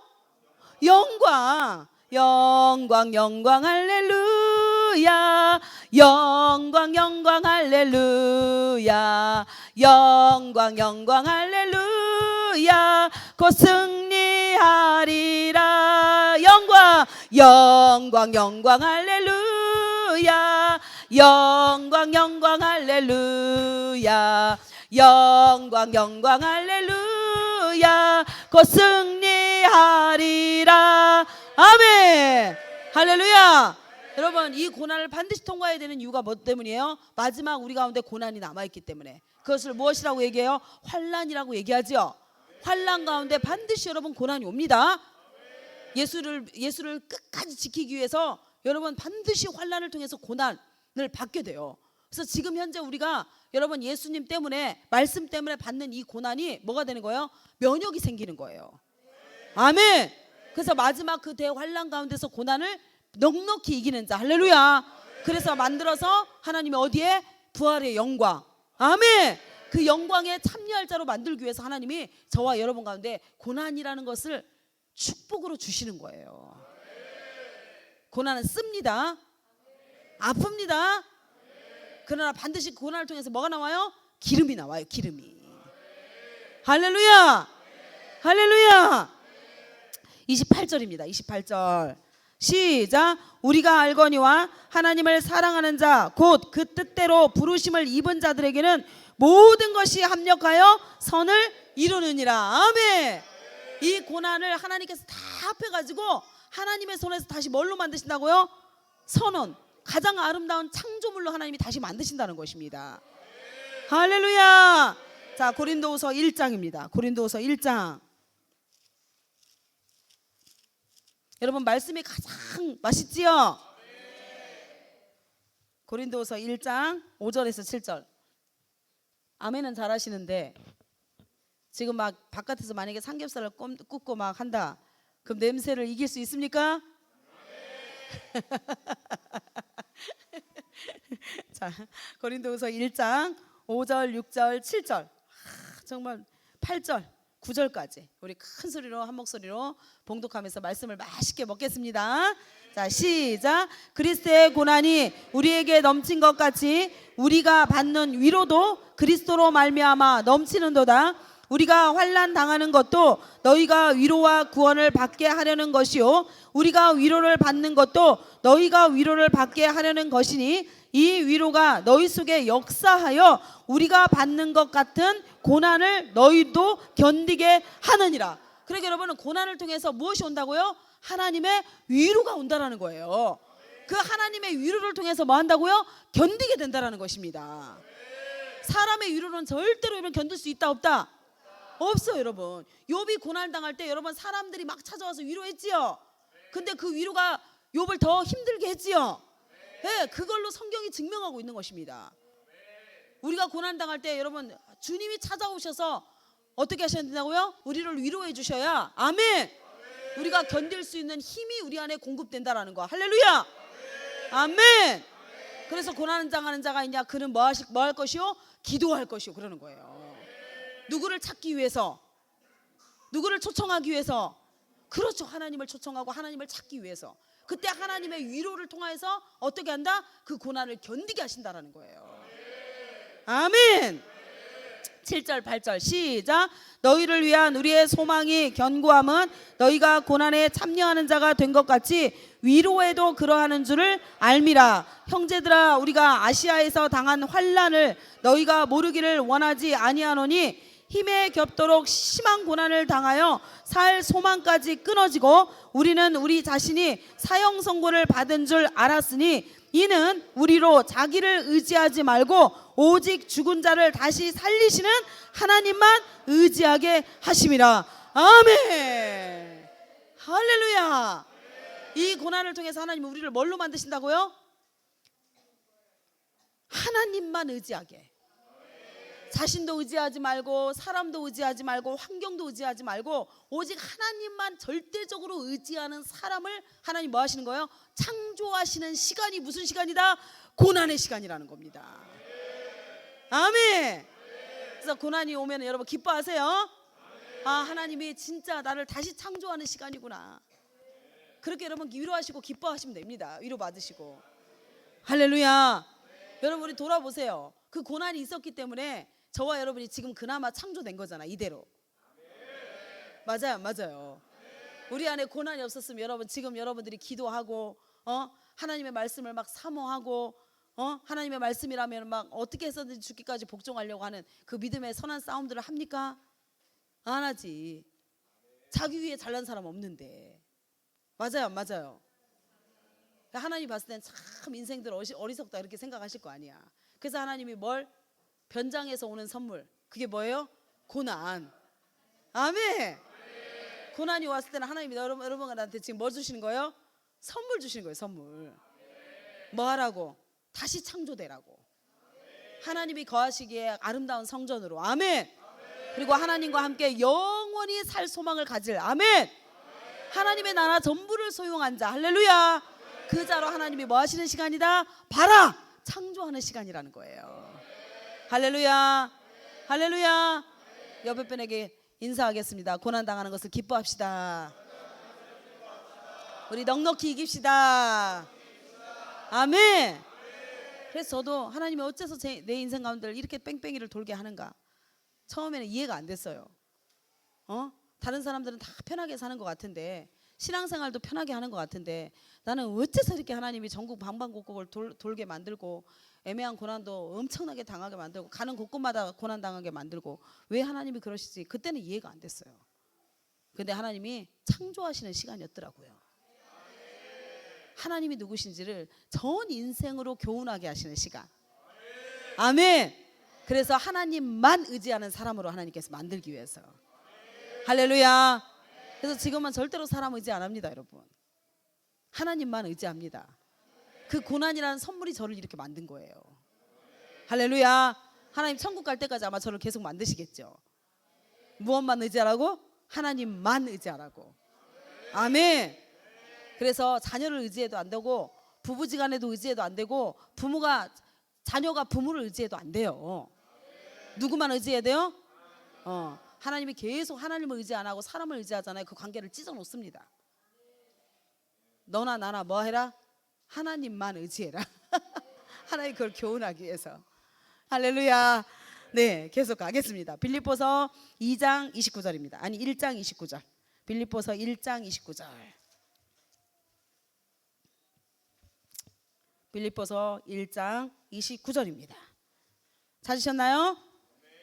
영광. 영광 영광 할렐루야. 영광 영광 할렐루야. 영광 영광 할렐루야. 곧 승리하리라. 영광 영광 영광 할렐루야. 영광 영광 할렐루야. 영광 영광 할렐루야. 곧 승리하리라. 아멘. 할렐루야. 여러분 이 고난을 반드시 통과해야 되는 이유가 뭐 때문이에요? 마지막 우리 가운데 고난이 남아있기 때문에. 그것을 무엇이라고 얘기해요? 환난이라고 얘기하죠. 환난 가운데 반드시 여러분 고난이 옵니다. 예수를 끝까지 지키기 위해서 여러분 반드시 환난을 통해서 고난을 받게 돼요. 그래서 지금 현재 우리가 여러분 예수님 때문에 말씀 때문에 받는 이 고난이 뭐가 되는 거예요? 면역이 생기는 거예요. 아멘. 그래서 마지막 그 대환난 가운데서 고난을 넉넉히 이기는 자. 할렐루야. 그래서 만들어서 하나님이 어디에? 부활의 영광. 아멘. 그 영광에 참여할 자로 만들기 위해서 하나님이 저와 여러분 가운데 고난이라는 것을 축복으로 주시는 거예요. 고난은 씁니다. 아픕니다. 그러나 반드시 고난을 통해서 뭐가 나와요? 기름이 나와요. 기름이. 할렐루야. 할렐루야. 28절입니다. 28절. 시작. 우리가 알거니와 하나님을 사랑하는 자 곧 그 뜻대로 부르심을 입은 자들에게는 모든 것이 합력하여 선을 이루느니라. 아멘. 이 고난을 하나님께서 다 합해가지고 하나님의 손에서 다시 뭘로 만드신다고요? 선원. 가장 아름다운 창조물로 하나님이 다시 만드신다는 것입니다. 할렐루야. 자, 고린도후서 1장입니다. 고린도후서 1장. 여러분 말씀이 가장 맛있지요? 고린도후서 1장 5절에서 7절. 아멘은 잘하시는데 지금 막 바깥에서 만약에 삼겹살을 굽고 막 한다. 그럼 냄새를 이길 수 있습니까? 자, 고린도후서 1장 5절, 6절, 7절. 정말 8절, 9절까지 우리 큰 소리로 한 목소리로 봉독하면서 말씀을 맛있게 먹겠습니다. 자, 시작. 그리스도의 고난이 우리에게 넘친 것 같이 우리가 받는 위로도 그리스도로 말미암아 넘치는도다. 우리가 환난 당하는 것도 너희가 위로와 구원을 받게 하려는 것이요 우리가 위로를 받는 것도 너희가 위로를 받게 하려는 것이니 이 위로가 너희 속에 역사하여 우리가 받는 것 같은 고난을 너희도 견디게 하느니라. 그러니까 여러분은 고난을 통해서 무엇이 온다고요? 하나님의 위로가 온다라는 거예요. 그 하나님의 위로를 통해서 뭐 한다고요? 견디게 된다라는 것입니다. 사람의 위로는 절대로 여러분 견딜 수 있다 없다? 없어요. 여러분 욥이 고난 당할 때 여러분 사람들이 막 찾아와서 위로했지요. 근데 그 위로가 욥을 더 힘들게 했지요. 네, 그걸로 성경이 증명하고 있는 것입니다. 우리가 고난 당할 때 여러분 주님이 찾아오셔서 어떻게 하셔야 된다고요? 우리를 위로해 주셔야 아멘. 우리가 견딜 수 있는 힘이 우리 안에 공급된다라는 거. 할렐루야. 아멘. 그래서 고난 당하는 자가 있냐? 그는 뭐 할 것이요? 기도할 것이요. 그러는 거예요. 누구를 찾기 위해서, 누구를 초청하기 위해서. 그렇죠. 하나님을 초청하고 하나님을 찾기 위해서. 그때 하나님의 위로를 통해서 어떻게 한다? 그 고난을 견디게 하신다라는 거예요. 아멘. 7절 8절 시작. 너희를 위한 우리의 소망이 견고함은 너희가 고난에 참여하는 자가 된 것 같이 위로에도 그러하는 줄을 알미라. 형제들아, 우리가 아시아에서 당한 환난을 너희가 모르기를 원하지 아니하노니 힘에 겹도록 심한 고난을 당하여 살 소망까지 끊어지고 우리는 우리 자신이 사형 선고를 받은 줄 알았으니 이는 우리로 자기를 의지하지 말고 오직 죽은 자를 다시 살리시는 하나님만 의지하게 하심이라. 아멘. 할렐루야. 이 고난을 통해서 하나님은 우리를 뭘로 만드신다고요? 하나님만 의지하게. 자신도 의지하지 말고 사람도 의지하지 말고 환경도 의지하지 말고 오직 하나님만 절대적으로 의지하는 사람을 하나님 뭐 하시는 거예요? 창조하시는 시간이 무슨 시간이다? 고난의 시간이라는 겁니다. 아멘. 그래서 고난이 오면 여러분 기뻐하세요. 아, 하나님이 진짜 나를 다시 창조하는 시간이구나. 그렇게 여러분 위로하시고 기뻐하시면 됩니다. 위로 받으시고. 할렐루야. 여러분 우리 돌아보세요. 그 고난이 있었기 때문에 저와 여러분이 지금 그나마 창조된 거잖아. 이대로. 맞아요, 맞아요. 우리 안에 고난이 없었으면 여러분 지금 여러분들이 기도하고 하나님의 말씀을 막 사모하고 하나님의 말씀이라면 막 어떻게 해서든지 죽기까지 복종하려고 하는 그 믿음의 선한 싸움들을 합니까? 안 하지. 자기 위에 잘난 사람 없는데. 맞아요, 맞아요. 하나님 봤을 땐 참 인생들 어리석다 이렇게 생각하실 거 아니야. 그래서 하나님이 뭘? 변장에서 오는 선물. 그게 뭐예요? 고난. 아멘. 고난이 왔을 때는 하나님이 여러분한테 지금 뭐 주시는 거예요? 선물 주시는 거예요. 선물. 뭐 하라고? 다시 창조되라고. 하나님이 거하시기에 아름다운 성전으로. 아멘. 그리고 하나님과 함께 영원히 살 소망을 가질. 아멘. 하나님의 나라 전부를 소유한 자. 할렐루야. 그 자로 하나님이 뭐 하시는 시간이다? 봐라. 창조하는 시간이라는 거예요. 할렐루야. 할렐루야. 옆에 분에게 인사하겠습니다. 고난 당하는 것을 기뻐합시다. 우리 넉넉히 이깁시다. 아멘. 그래서 저도 하나님이 어째서 내 인생 가운데 이렇게 뺑뺑이를 돌게 하는가 처음에는 이해가 안 됐어요. 다른 사람들은 다 편하게 사는 것 같은데 신앙생활도 편하게 하는 것 같은데 나는 어째서 이렇게 하나님이 전국 방방곡곡을 돌게 만들고 애매한 고난도 엄청나게 당하게 만들고 가는 곳곳마다 고난 당하게 만들고 왜 하나님이 그러시지? 그때는 이해가 안 됐어요. 근데 하나님이 창조하시는 시간이었더라고요. 하나님이 누구신지를 전 인생으로 교훈하게 하시는 시간. 아멘. 그래서 하나님만 의지하는 사람으로 하나님께서 만들기 위해서. 할렐루야. 그래서 지금은 절대로 사람 의지 안 합니다, 여러분. 하나님만 의지합니다. 그 고난이라는 선물이 저를 이렇게 만든 거예요. 할렐루야. 하나님 천국 갈 때까지 아마 저를 계속 만드시겠죠. 무엇만 의지하라고? 하나님만 의지하라고. 아멘. 그래서 자녀를 의지해도 안 되고 부부지간에도 의지해도 안 되고 자녀가 부모를 의지해도 안 돼요. 누구만 의지해야 돼요? 하나님이 계속 하나님을 의지 안 하고 사람을 의지하잖아요. 그 관계를 찢어 놓습니다. 너나 나나 뭐 해라? 하나님만 의지해라. 하나님 그걸 교훈하기 위해서. 할렐루야. 네, 계속 가겠습니다. 빌립보서 2장 29절입니다. 아니 1장 29절. 빌립보서 1장 29절. 빌립보서 1장 29절입니다. 찾으셨나요?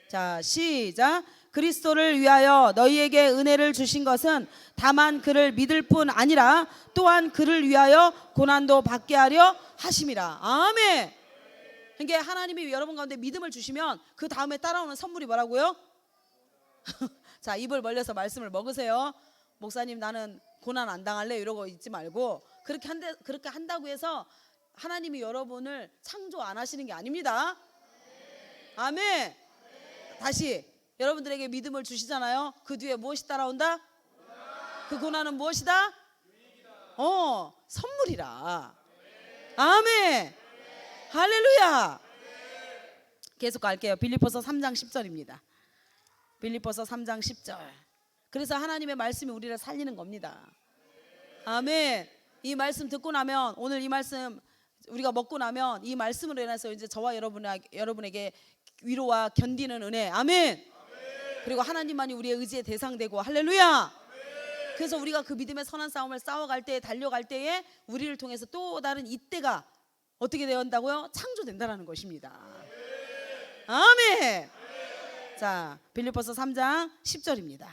자, 시작. 그리스도를 위하여 너희에게 은혜를 주신 것은 다만 그를 믿을 뿐 아니라 또한 그를 위하여 고난도 받게 하려 하심이라. 아멘. 그러니까 하나님이 여러분 가운데 믿음을 주시면 그 다음에 따라오는 선물이 뭐라고요? 자, 입을 벌려서 말씀을 먹으세요. 목사님 나는 고난 안 당할래 이러고 있지 말고 그렇게 한다고 해서 하나님이 여러분을 창조 안 하시는 게 아닙니다. 아멘. 다시 여러분들에게 믿음을 주시잖아요. 그 뒤에 무엇이 따라온다? 그 고난은 무엇이다? 선물이라. 아멘. 할렐루야. 계속 갈게요. 빌립보서 3장 10절입니다. 빌립보서 3장 10절. 그래서 하나님의 말씀이 우리를 살리는 겁니다. 아멘. 이 말씀 듣고 나면, 오늘 이 말씀 우리가 먹고 나면 이 말씀으로 인해서 이제 저와 여러분에게 위로와 견디는 은혜, 아멘. 그리고 하나님만이 우리의 의지의 대상 되고, 할렐루야. 그래서 우리가 그 믿음의 선한 싸움을 싸워갈 때, 달려갈 때에 우리를 통해서 또 다른 이때가 어떻게 되었다고요? 창조된다라는 것입니다. 아멘. 자, 빌립보서 3장 10절입니다.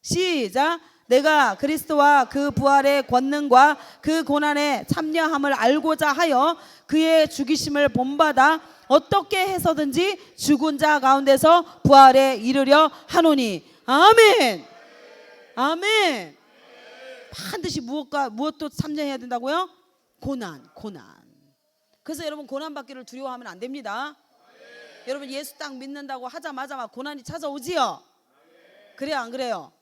시작. 내가 그리스도와 그 부활의 권능과 그 고난에 참여함을 알고자 하여 그의 죽이심을 본받아 어떻게 해서든지 죽은 자 가운데서 부활에 이르려 하노니. 아멘. 아멘. 반드시 무엇도 참여해야 된다고요? 고난. 그래서 여러분, 고난 받기를 두려워하면 안 됩니다. 여러분, 예수 딱 믿는다고 하자마자 막 고난이 찾아오지요? 그래요, 안 그래요?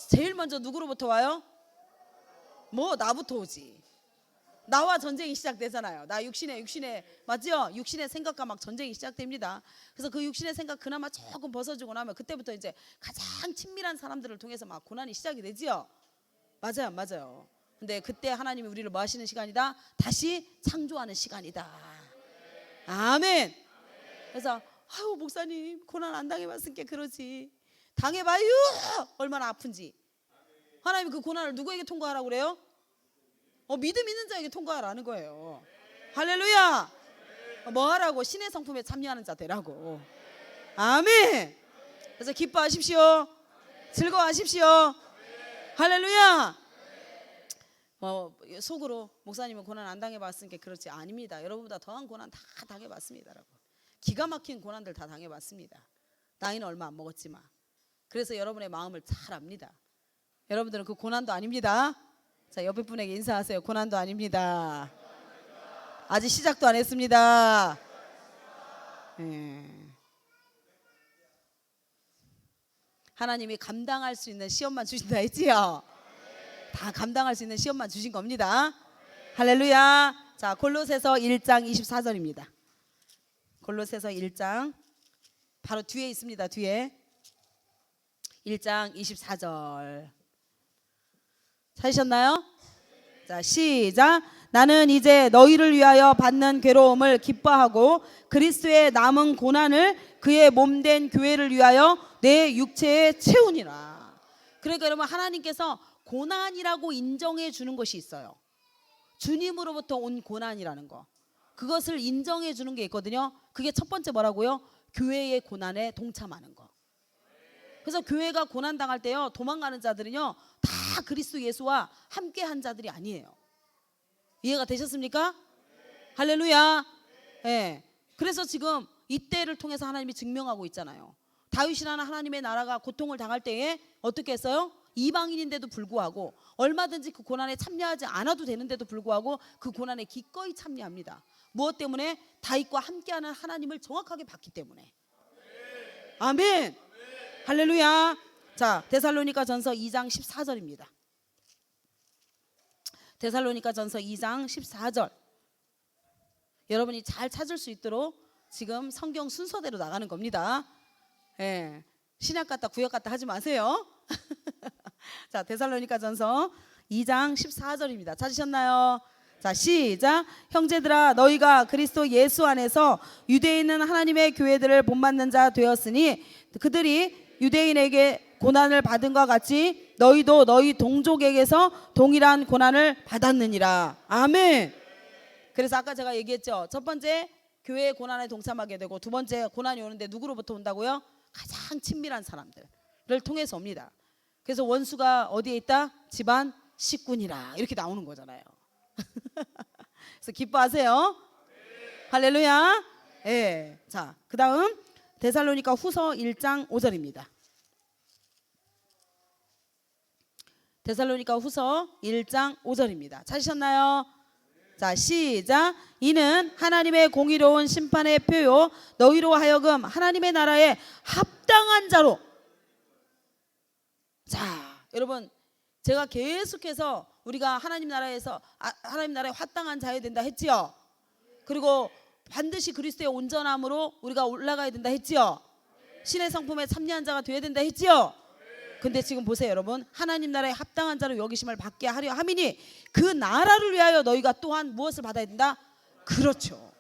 제일 먼저 누구로부터 와요? 나부터 오지. 나와 전쟁이 시작되잖아요. 나 육신에 맞죠? 육신의 생각과 막 전쟁이 시작됩니다. 그래서 그 육신의 생각 그나마 조금 벗어지고 나면 그때부터 이제 가장 친밀한 사람들을 통해서 막 고난이 시작이 되지요. 맞아요. 근데 그때 하나님이 우리를 뭐 하시는 시간이다? 다시 창조하는 시간이다. 아멘. 그래서 아유, 목사님 고난 안 당해봤으니까 그러지. 당해봐요. 얼마나 아픈지. 하나님이 그 고난을 누구에게 통과하라고 그래요? 믿음 있는 자에게 통과하라는 거예요. 할렐루야. 뭐 하라고? 신의 성품에 참여하는 자 되라고. 아멘. 그래서 기뻐하십시오. 즐거워하십시오. 할렐루야. 속으로 목사님은 고난 안 당해봤으니까 그렇지. 아닙니다. 여러분보다 더한 고난 다 당해봤습니다라고. 기가 막힌 고난들 다 당해봤습니다. 나이는 얼마 안 먹었지만. 그래서 여러분의 마음을 잘 압니다. 여러분들은 그 고난도 아닙니다. 자, 옆에 분에게 인사하세요. 고난도 아닙니다. 아직 시작도 안 했습니다. 하나님이 감당할 수 있는 시험만 주신다 했지요? 다 감당할 수 있는 시험만 주신 겁니다. 할렐루야. 자, 골로새서 1장 24절입니다. 골로새서 1장 바로 뒤에 있습니다. 뒤에 1장 24절 찾으셨나요? 자, 시작. 나는 이제 너희를 위하여 받는 괴로움을 기뻐하고 그리스도의 남은 고난을 그의 몸된 교회를 위하여 내 육체에 채우니라. 그러니까 여러분, 하나님께서 고난이라고 인정해 주는 것이 있어요. 주님으로부터 온 고난이라는 거, 그것을 인정해 주는 게 있거든요. 그게 첫 번째 뭐라고요? 교회의 고난에 동참하는 거. 그래서 교회가 고난 당할 때요, 도망가는 자들은요 다 그리스도 예수와 함께한 자들이 아니에요. 이해가 되셨습니까? 할렐루야. 예. 그래서 지금 이때를 통해서 하나님이 증명하고 있잖아요. 다윗이라는 하나님의 나라가 고통을 당할 때에 어떻게 했어요? 이방인인데도 불구하고, 얼마든지 그 고난에 참여하지 않아도 되는데도 불구하고 그 고난에 기꺼이 참여합니다. 무엇 때문에? 다윗과 함께하는 하나님을 정확하게 봤기 때문에. 아멘. 할렐루야. 자, 데살로니가 전서 2장 14절입니다. 데살로니가 전서 2장 14절. 여러분이 잘 찾을 수 있도록 지금 성경 순서대로 나가는 겁니다. 예. 신약 같다 구약 같다 하지 마세요. 자, 데살로니가 전서 2장 14절입니다. 찾으셨나요? 자, 시작. 형제들아, 너희가 그리스도 예수 안에서 유대에 있는 하나님의 교회들을 본받는 자 되었으니 그들이 유대인에게 고난을 받은 것 같이 너희도 너희 동족에게서 동일한 고난을 받았느니라. 아멘. 그래서 아까 제가 얘기했죠. 첫 번째, 교회의 고난에 동참하게 되고, 두 번째, 고난이 오는데 누구로부터 온다고요? 가장 친밀한 사람들을 통해서 옵니다. 그래서 원수가 어디에 있다? 집안 식군이라 이렇게 나오는 거잖아요. 그래서 기뻐하세요. 할렐루야. 예. 자, 그 다음 데살로니가 후서 1장 5절입니다. 데살로니가 후서 1장 5절입니다. 찾으셨나요? 자, 시작. 이는 하나님의 공의로운 심판의 표요 너희로 하여금 하나님의 나라에 합당한 자로. 자, 여러분, 제가 계속해서 우리가 하나님 나라에서 하나님 나라에 합당한 자여야 된다 했지요. 그리고 반드시 그리스도의 온전함으로 우리가 올라가야 된다 했지요. 신의 성품에 참여한 자가 되어야 된다 했지요. 근데 지금 보세요 여러분, 하나님 나라에 합당한 자로 여기심을 받게 하려 함이니 그 나라를 위하여 너희가 또한 무엇을 받아야 된다? 그렇죠.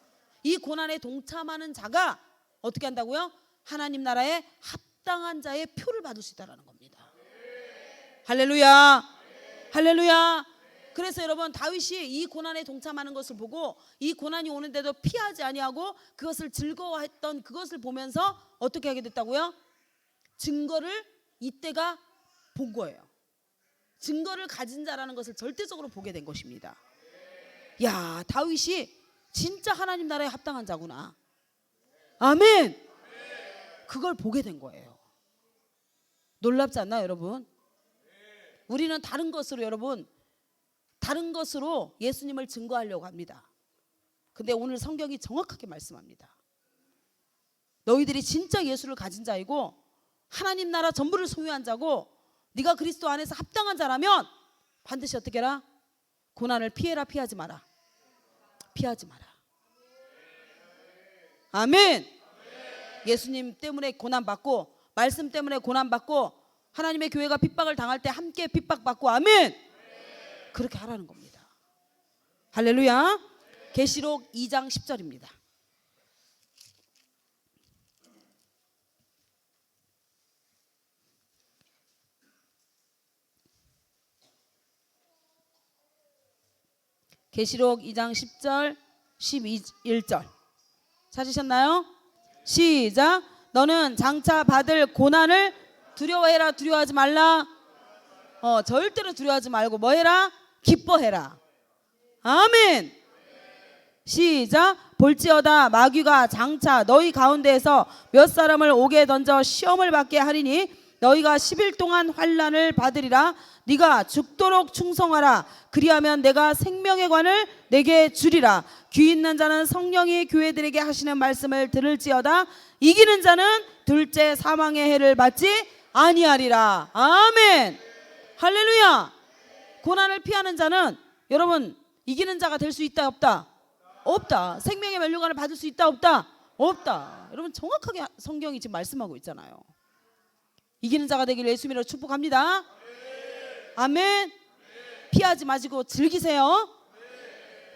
이 고난에 동참하는 자가 어떻게 한다고요? 하나님 나라에 합당한 자의 표를 받을 수 있다는 겁니다. 할렐루야, 할렐루야. 그래서 여러분, 다윗이 이 고난에 동참하는 것을 보고 이 고난이 오는데도 피하지 아니하고 그것을 즐거워했던 그것을 보면서 어떻게 하게 됐다고요? 증거를 이때가 본 거예요. 증거를 가진 자라는 것을 절대적으로 보게 된 것입니다. 야, 다윗이 진짜 하나님 나라에 합당한 자구나. 아멘. 그걸 보게 된 거예요. 놀랍지 않나요 여러분? 우리는 다른 것으로 여러분, 다른 것으로 예수님을 증거하려고 합니다. 근데 오늘 성경이 정확하게 말씀합니다. 너희들이 진짜 예수를 가진 자이고 하나님 나라 전부를 소유한 자고 네가 그리스도 안에서 합당한 자라면 반드시 어떻게 해라? 고난을 피해라. 피하지 마라. 피하지 마라. 아멘. 예수님 때문에 고난받고 말씀 때문에 고난받고 하나님의 교회가 핍박을 당할 때 함께 핍박받고 아멘. 그렇게 하라는 겁니다. 할렐루야. 계시록 2장 10절입니다. 계시록 2장 10절 11절 찾으셨나요? 시작. 너는 장차 받을 고난을 두려워해라. 두려워하지 말라. 절대로 두려워하지 말고 뭐 해라? 기뻐해라. 아멘. 시작. 볼지어다 마귀가 장차 너희 가운데에서 몇 사람을 옥에 던져 시험을 받게 하리니 너희가 10일 동안 환난을 받으리라. 네가 죽도록 충성하라. 그리하면 내가 생명의 관을 내게 주리라. 귀 있는 자는 성령이 교회들에게 하시는 말씀을 들을지어다. 이기는 자는 둘째 사망의 해를 받지 아니하리라. 아멘. 할렐루야. 고난을 피하는 자는 여러분 이기는 자가 될 수 있다 없다? 없다. 생명의 면류관을 받을 수 있다 없다? 없다. 여러분 정확하게 성경이 지금 말씀하고 있잖아요. 이기는 자가 되기를 예수님으로 축복합니다. 아멘. 피하지 마시고 즐기세요.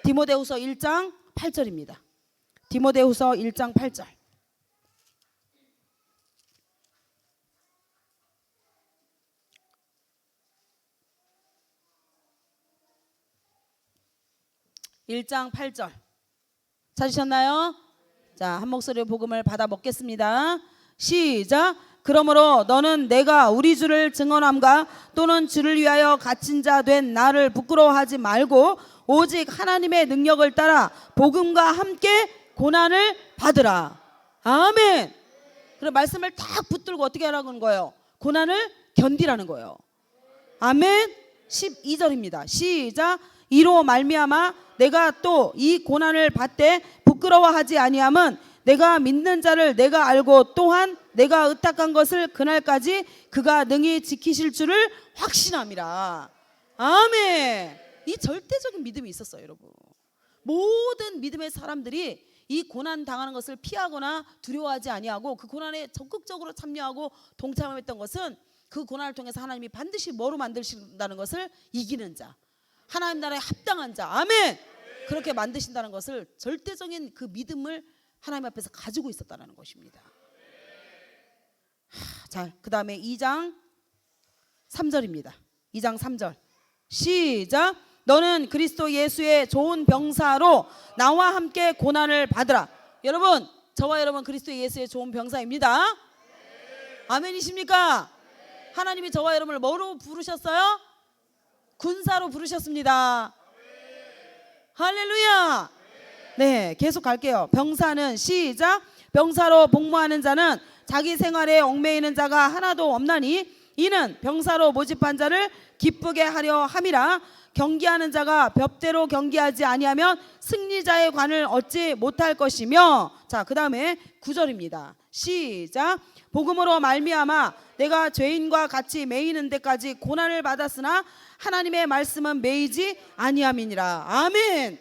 디모데후서 1장 8절입니다. 디모데후서 1장 8절. (1장 8절) 찾으셨나요? 자, 한 목소리로 복음을 받아 먹겠습니다. 시작. 그러므로 너는 내가 우리 주를 증언함과 또는 주를 위하여 갇힌 자 된 나를 부끄러워하지 말고 오직 하나님의 능력을 따라 복음과 함께 고난을 받으라. 아멘. 그럼 말씀을 딱 붙들고 어떻게 하라는 거예요? 고난을 견디라는 거예요. 아멘. 12절입니다. 시작. 이로 말미암아 내가 또 이 고난을 받되 부끄러워하지 아니함은 내가 믿는 자를 내가 알고 또한 내가 의탁한 것을 그날까지 그가 능히 지키실 줄을 확신함이라. 아멘. 이 절대적인 믿음이 있었어요 여러분. 모든 믿음의 사람들이 이 고난 당하는 것을 피하거나 두려워하지 아니하고 그 고난에 적극적으로 참여하고 동참했던 것은 그 고난을 통해서 하나님이 반드시 뭐로 만드신다는 것을 이기는 자, 하나님 나라에 합당한 자. 아멘. 그렇게 만드신다는 것을 절대적인 그 믿음을 하나님 앞에서 가지고 있었다는 것입니다. 자, 그 다음에 2장 3절입니다. 2장 3절 시작. 너는 그리스도 예수의 좋은 병사로 나와 함께 고난을 받으라. 여러분, 저와 여러분 그리스도 예수의 좋은 병사입니다. 아멘이십니까? 하나님이 저와 여러분을 뭐로 부르셨어요? 군사로 부르셨습니다. 할렐루야. 네, 계속 갈게요. 병사는 시작. 병사로 복무하는 자는 자기 생활에 얽매이는 자가 하나도 없나니 이는 병사로 모집한 자를 기쁘게 하려 함이라. 경기하는 자가 법대로 경기하지 아니하면 승리자의 관을 얻지 못할 것이며. 자, 그 다음에 9절입니다. 시작. 복음으로 말미암아 내가 죄인과 같이 매이는 데까지 고난을 받았으나 하나님의 말씀은 매이지 아니함이니라. 아멘.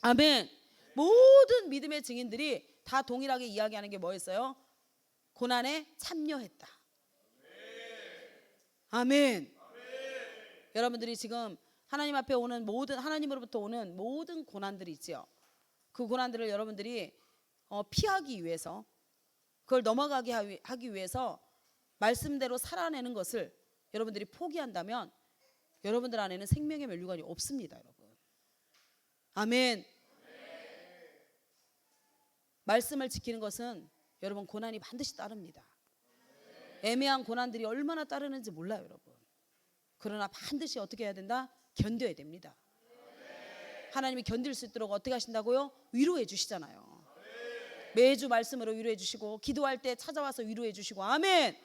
아멘. 모든 믿음의 증인들이 다 동일하게 이야기하는 게 뭐였어요? 고난에 참여했다. 아멘. 여러분들이 지금 하나님 앞에 오는 모든, 하나님으로부터 오는 모든 고난들이 있지요. 그 고난들을 여러분들이 피하기 위해서, 그걸 넘어가게 하기 위해서 말씀대로 살아내는 것을 여러분들이 포기한다면 여러분들 안에는 생명의 면류관이 없습니다, 여러분. 아멘. 말씀을 지키는 것은 여러분 고난이 반드시 따릅니다. 애매한 고난들이 얼마나 따르는지 몰라요, 여러분. 그러나 반드시 어떻게 해야 된다? 견뎌야 됩니다. 하나님이 견딜 수 있도록 어떻게 하신다고요? 위로해 주시잖아요. 매주 말씀으로 위로해 주시고, 기도할 때 찾아와서 위로해 주시고, 아멘.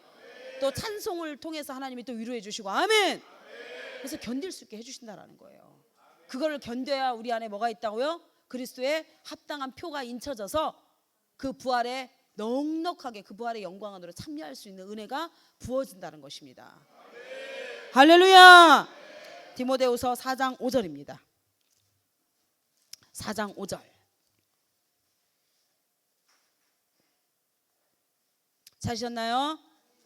또 찬송을 통해서 하나님이 또 위로해 주시고, 아멘. 그래서 견딜 수 있게 해주신다라는 거예요. 그거를 견뎌야 우리 안에 뭐가 있다고요? 그리스도의 합당한 표가 인쳐져서 그 부활에 넉넉하게, 그 부활의 영광 안으로 참여할 수 있는 은혜가 부어진다는 것입니다. 할렐루야. 디모데후서 4장 5절입니다. 4장 5절. 찾으셨나요?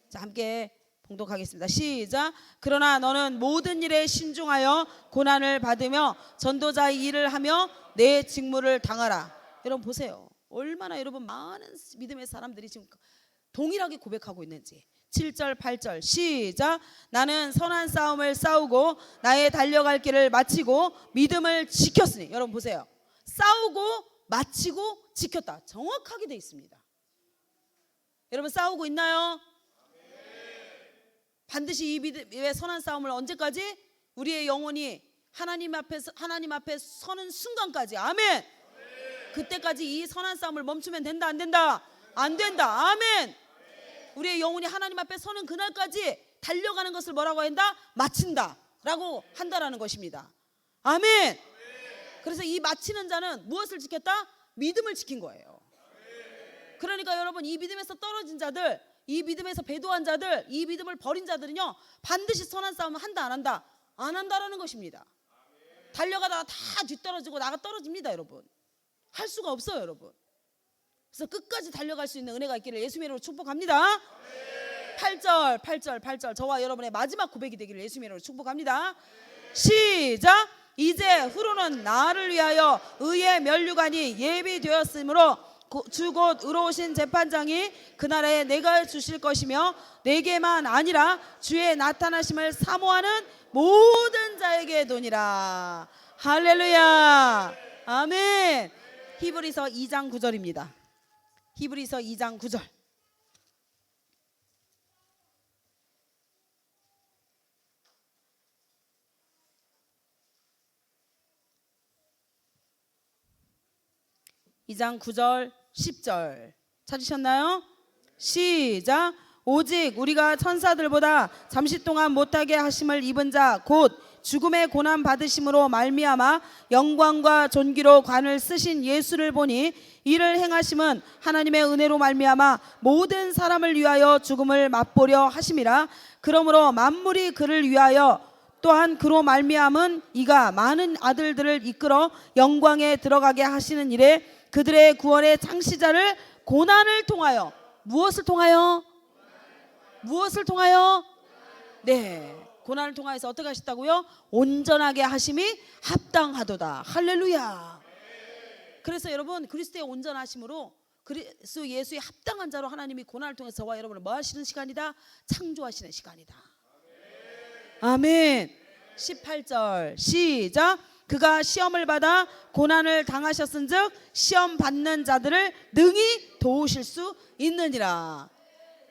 자, 함께 봉독하겠습니다. 시작. 그러나 너는 모든 일에 신중하여 고난을 받으며 전도자의 일을 하며 내 직무를 당하라. 여러분 보세요. 얼마나 여러분 많은 믿음의 사람들이 지금 동일하게 고백하고 있는지. 7절 8절 시작. 나는 선한 싸움을 싸우고 나의 달려갈 길을 마치고 믿음을 지켰으니. 여러분 보세요. 싸우고 마치고 지켰다. 정확하게 돼 있습니다. 여러분 싸우고 있나요? 반드시 이 믿음의 선한 싸움을 언제까지? 우리의 영혼이 하나님 앞에 서는 순간까지. 아멘. 그때까지 이 선한 싸움을 멈추면 된다, 안 된다? 안 된다. 아멘. 우리의 영혼이 하나님 앞에 서는 그날까지 달려가는 것을 뭐라고 한다? 마친다 라고 한다라는 것입니다. 아멘. 그래서 이 마치는 자는 무엇을 지켰다? 믿음을 지킨 거예요. 그러니까 여러분, 이 믿음에서 떨어진 자들, 이 믿음에서 배도한 자들, 이 믿음을 버린 자들은요 반드시 선한 싸움을 한다, 안 한다? 안 한다라는 것입니다. 달려가다가 다 뒤떨어지고 나가 떨어집니다, 여러분. 할 수가 없어요, 여러분. 그래서 끝까지 달려갈 수 있는 은혜가 있기를 예수님의 이름으로 축복합니다. 8절 저와 여러분의 마지막 고백이 되기를 예수님의 이름으로 축복합니다. 시작. 이제 후로는 나를 위하여 의의 면류관이 예비되었으므로 주 곧 의로우신 재판장이 그날에 내가 주실 것이며 내게만 아니라 주의 나타나심을 사모하는 모든 자에게 도니라. 할렐루야. 아멘. 히브리서 2장 9절입니다. 히브리서 2장 9절. (2장 9절) 10절 찾으셨나요? 시작. 오직 우리가 천사들보다 잠시 동안 못하게 하심을 입은 자 곧 죽음의 고난 받으심으로 말미암아 영광과 존귀로 관을 쓰신 예수를 보니 이를 행하심은 하나님의 은혜로 말미암아 모든 사람을 위하여 죽음을 맛보려 하심이라. 그러므로 만물이 그를 위하여 또한 그로 말미암은 이가 많은 아들들을 이끌어 영광에 들어가게 하시는 일에 그들의 구원의 창시자를 고난을 통하여. 무엇을 통하여? 무엇을 통하여? 네, 고난을 통하여서 어떻게 하셨다고요? 온전하게 하심이 합당하도다. 할렐루야. 그래서 여러분 그리스도의 온전하심으로 그리스도 예수의 합당한 자로 하나님이 고난을 통해서 저와 여러분을 뭐 하시는 시간이다? 창조하시는 시간이다. 아멘. 18절 시작. 그가 시험을 받아 고난을 당하셨은즉 시험 받는 자들을 능히 도우실 수 있느니라.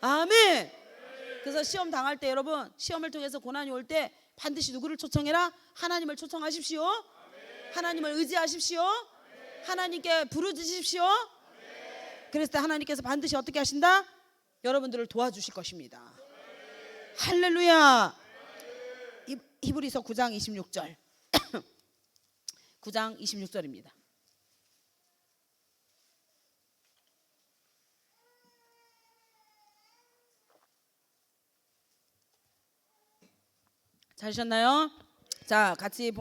아멘. 그래서 시험 당할 때 여러분, 시험을 통해서 고난이 올 때 반드시 누구를 초청해라? 하나님을 초청하십시오. 하나님을 의지하십시오. 하나님께 부르짖으십시오. 그랬을 때 하나님께서 반드시 어떻게 하신다? 여러분들을 도와주실 것입니다. 할렐루야. 히브리서 9장 26절 9장 26절입니다. 찾으셨나요? 자, 같이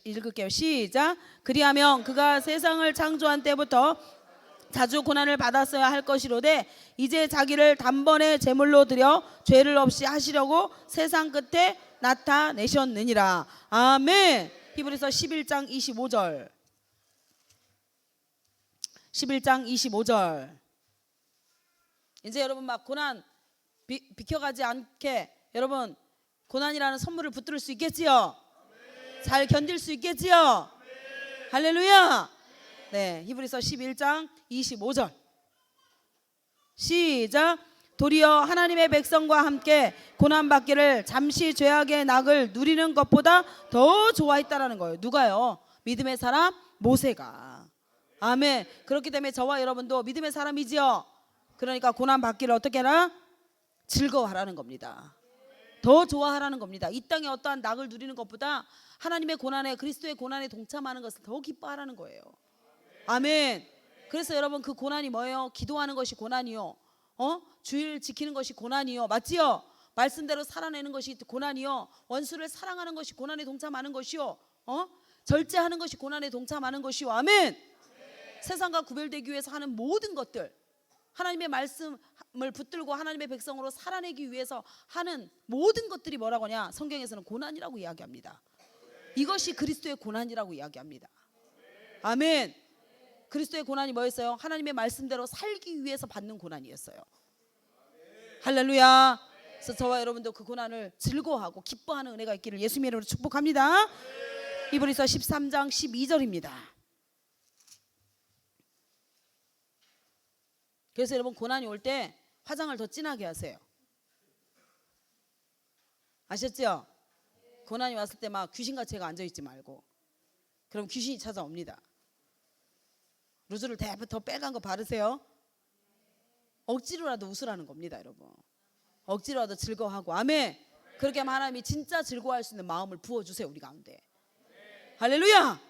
읽을게요. 시작. 그리하면 그가 세상을 창조한 때부터 자주 고난을 받았어야 할 것이로되 이제 자기를 단번에 제물로 드려 죄를 없이 하시려고 세상 끝에 나타내셨느니라. 아멘. 히브리서 11장 25절. 11장 25절. 이제 여러분 막 고난 비켜가지 않게 여러분 고난이라는 선물을 붙들 수 있겠지요? 잘 견딜 수 있겠지요? 할렐루야. 네, 히브리서 11장 25절. 시작. 도리어 하나님의 백성과 함께 고난받기를 잠시 죄악의 낙을 누리는 것보다 더 좋아했다라는 거예요. 누가요? 믿음의 사람 모세가. 아멘. 그렇기 때문에 저와 여러분도 믿음의 사람이지요. 그러니까 고난받기를 어떻게 하라? 즐거워하라는 겁니다. 더 좋아하라는 겁니다. 이 땅에 어떠한 낙을 누리는 것보다 하나님의 고난에, 그리스도의 고난에 동참하는 것을 더 기뻐하라는 거예요. 아멘. 그래서 여러분 그 고난이 뭐예요? 기도하는 것이 고난이요. 주일 지키는 것이 고난이요. 맞지요? 말씀대로 살아내는 것이 고난이요. 원수를 사랑하는 것이 고난에 동참하는 것이요. 절제하는 것이 고난에 동참하는 것이요. 아멘. 세상과 구별되기 위해서 하는 모든 것들, 하나님의 말씀을 붙들고 하나님의 백성으로 살아내기 위해서 하는 모든 것들이 뭐라고 하냐? 성경에서는 고난이라고 이야기합니다. 이것이 그리스도의 고난이라고 이야기합니다. 아멘. 그리스도의 고난이 뭐였어요? 하나님의 말씀대로 살기 위해서 받는 고난이었어요. 할렐루야. 그래서 저와 여러분도 그 고난을 즐거워하고 기뻐하는 은혜가 있기를 예수님의 이름으로 축복합니다. 히브리서 13장 12절입니다. 그래서 여러분 고난이 올 때 화장을 더 진하게 하세요. 아셨죠? 고난이 왔을 때 막 귀신같이 앉아있지 말고, 그럼 귀신이 찾아옵니다. 루즈를 더 빼간 거 바르세요. 억지로라도 웃으라는 겁니다, 여러분. 억지로라도 즐거워하고. 아멘. 그렇게 하면 하나님이 진짜 즐거워할 수 있는 마음을 부어주세요, 우리 가운데. 할렐루야.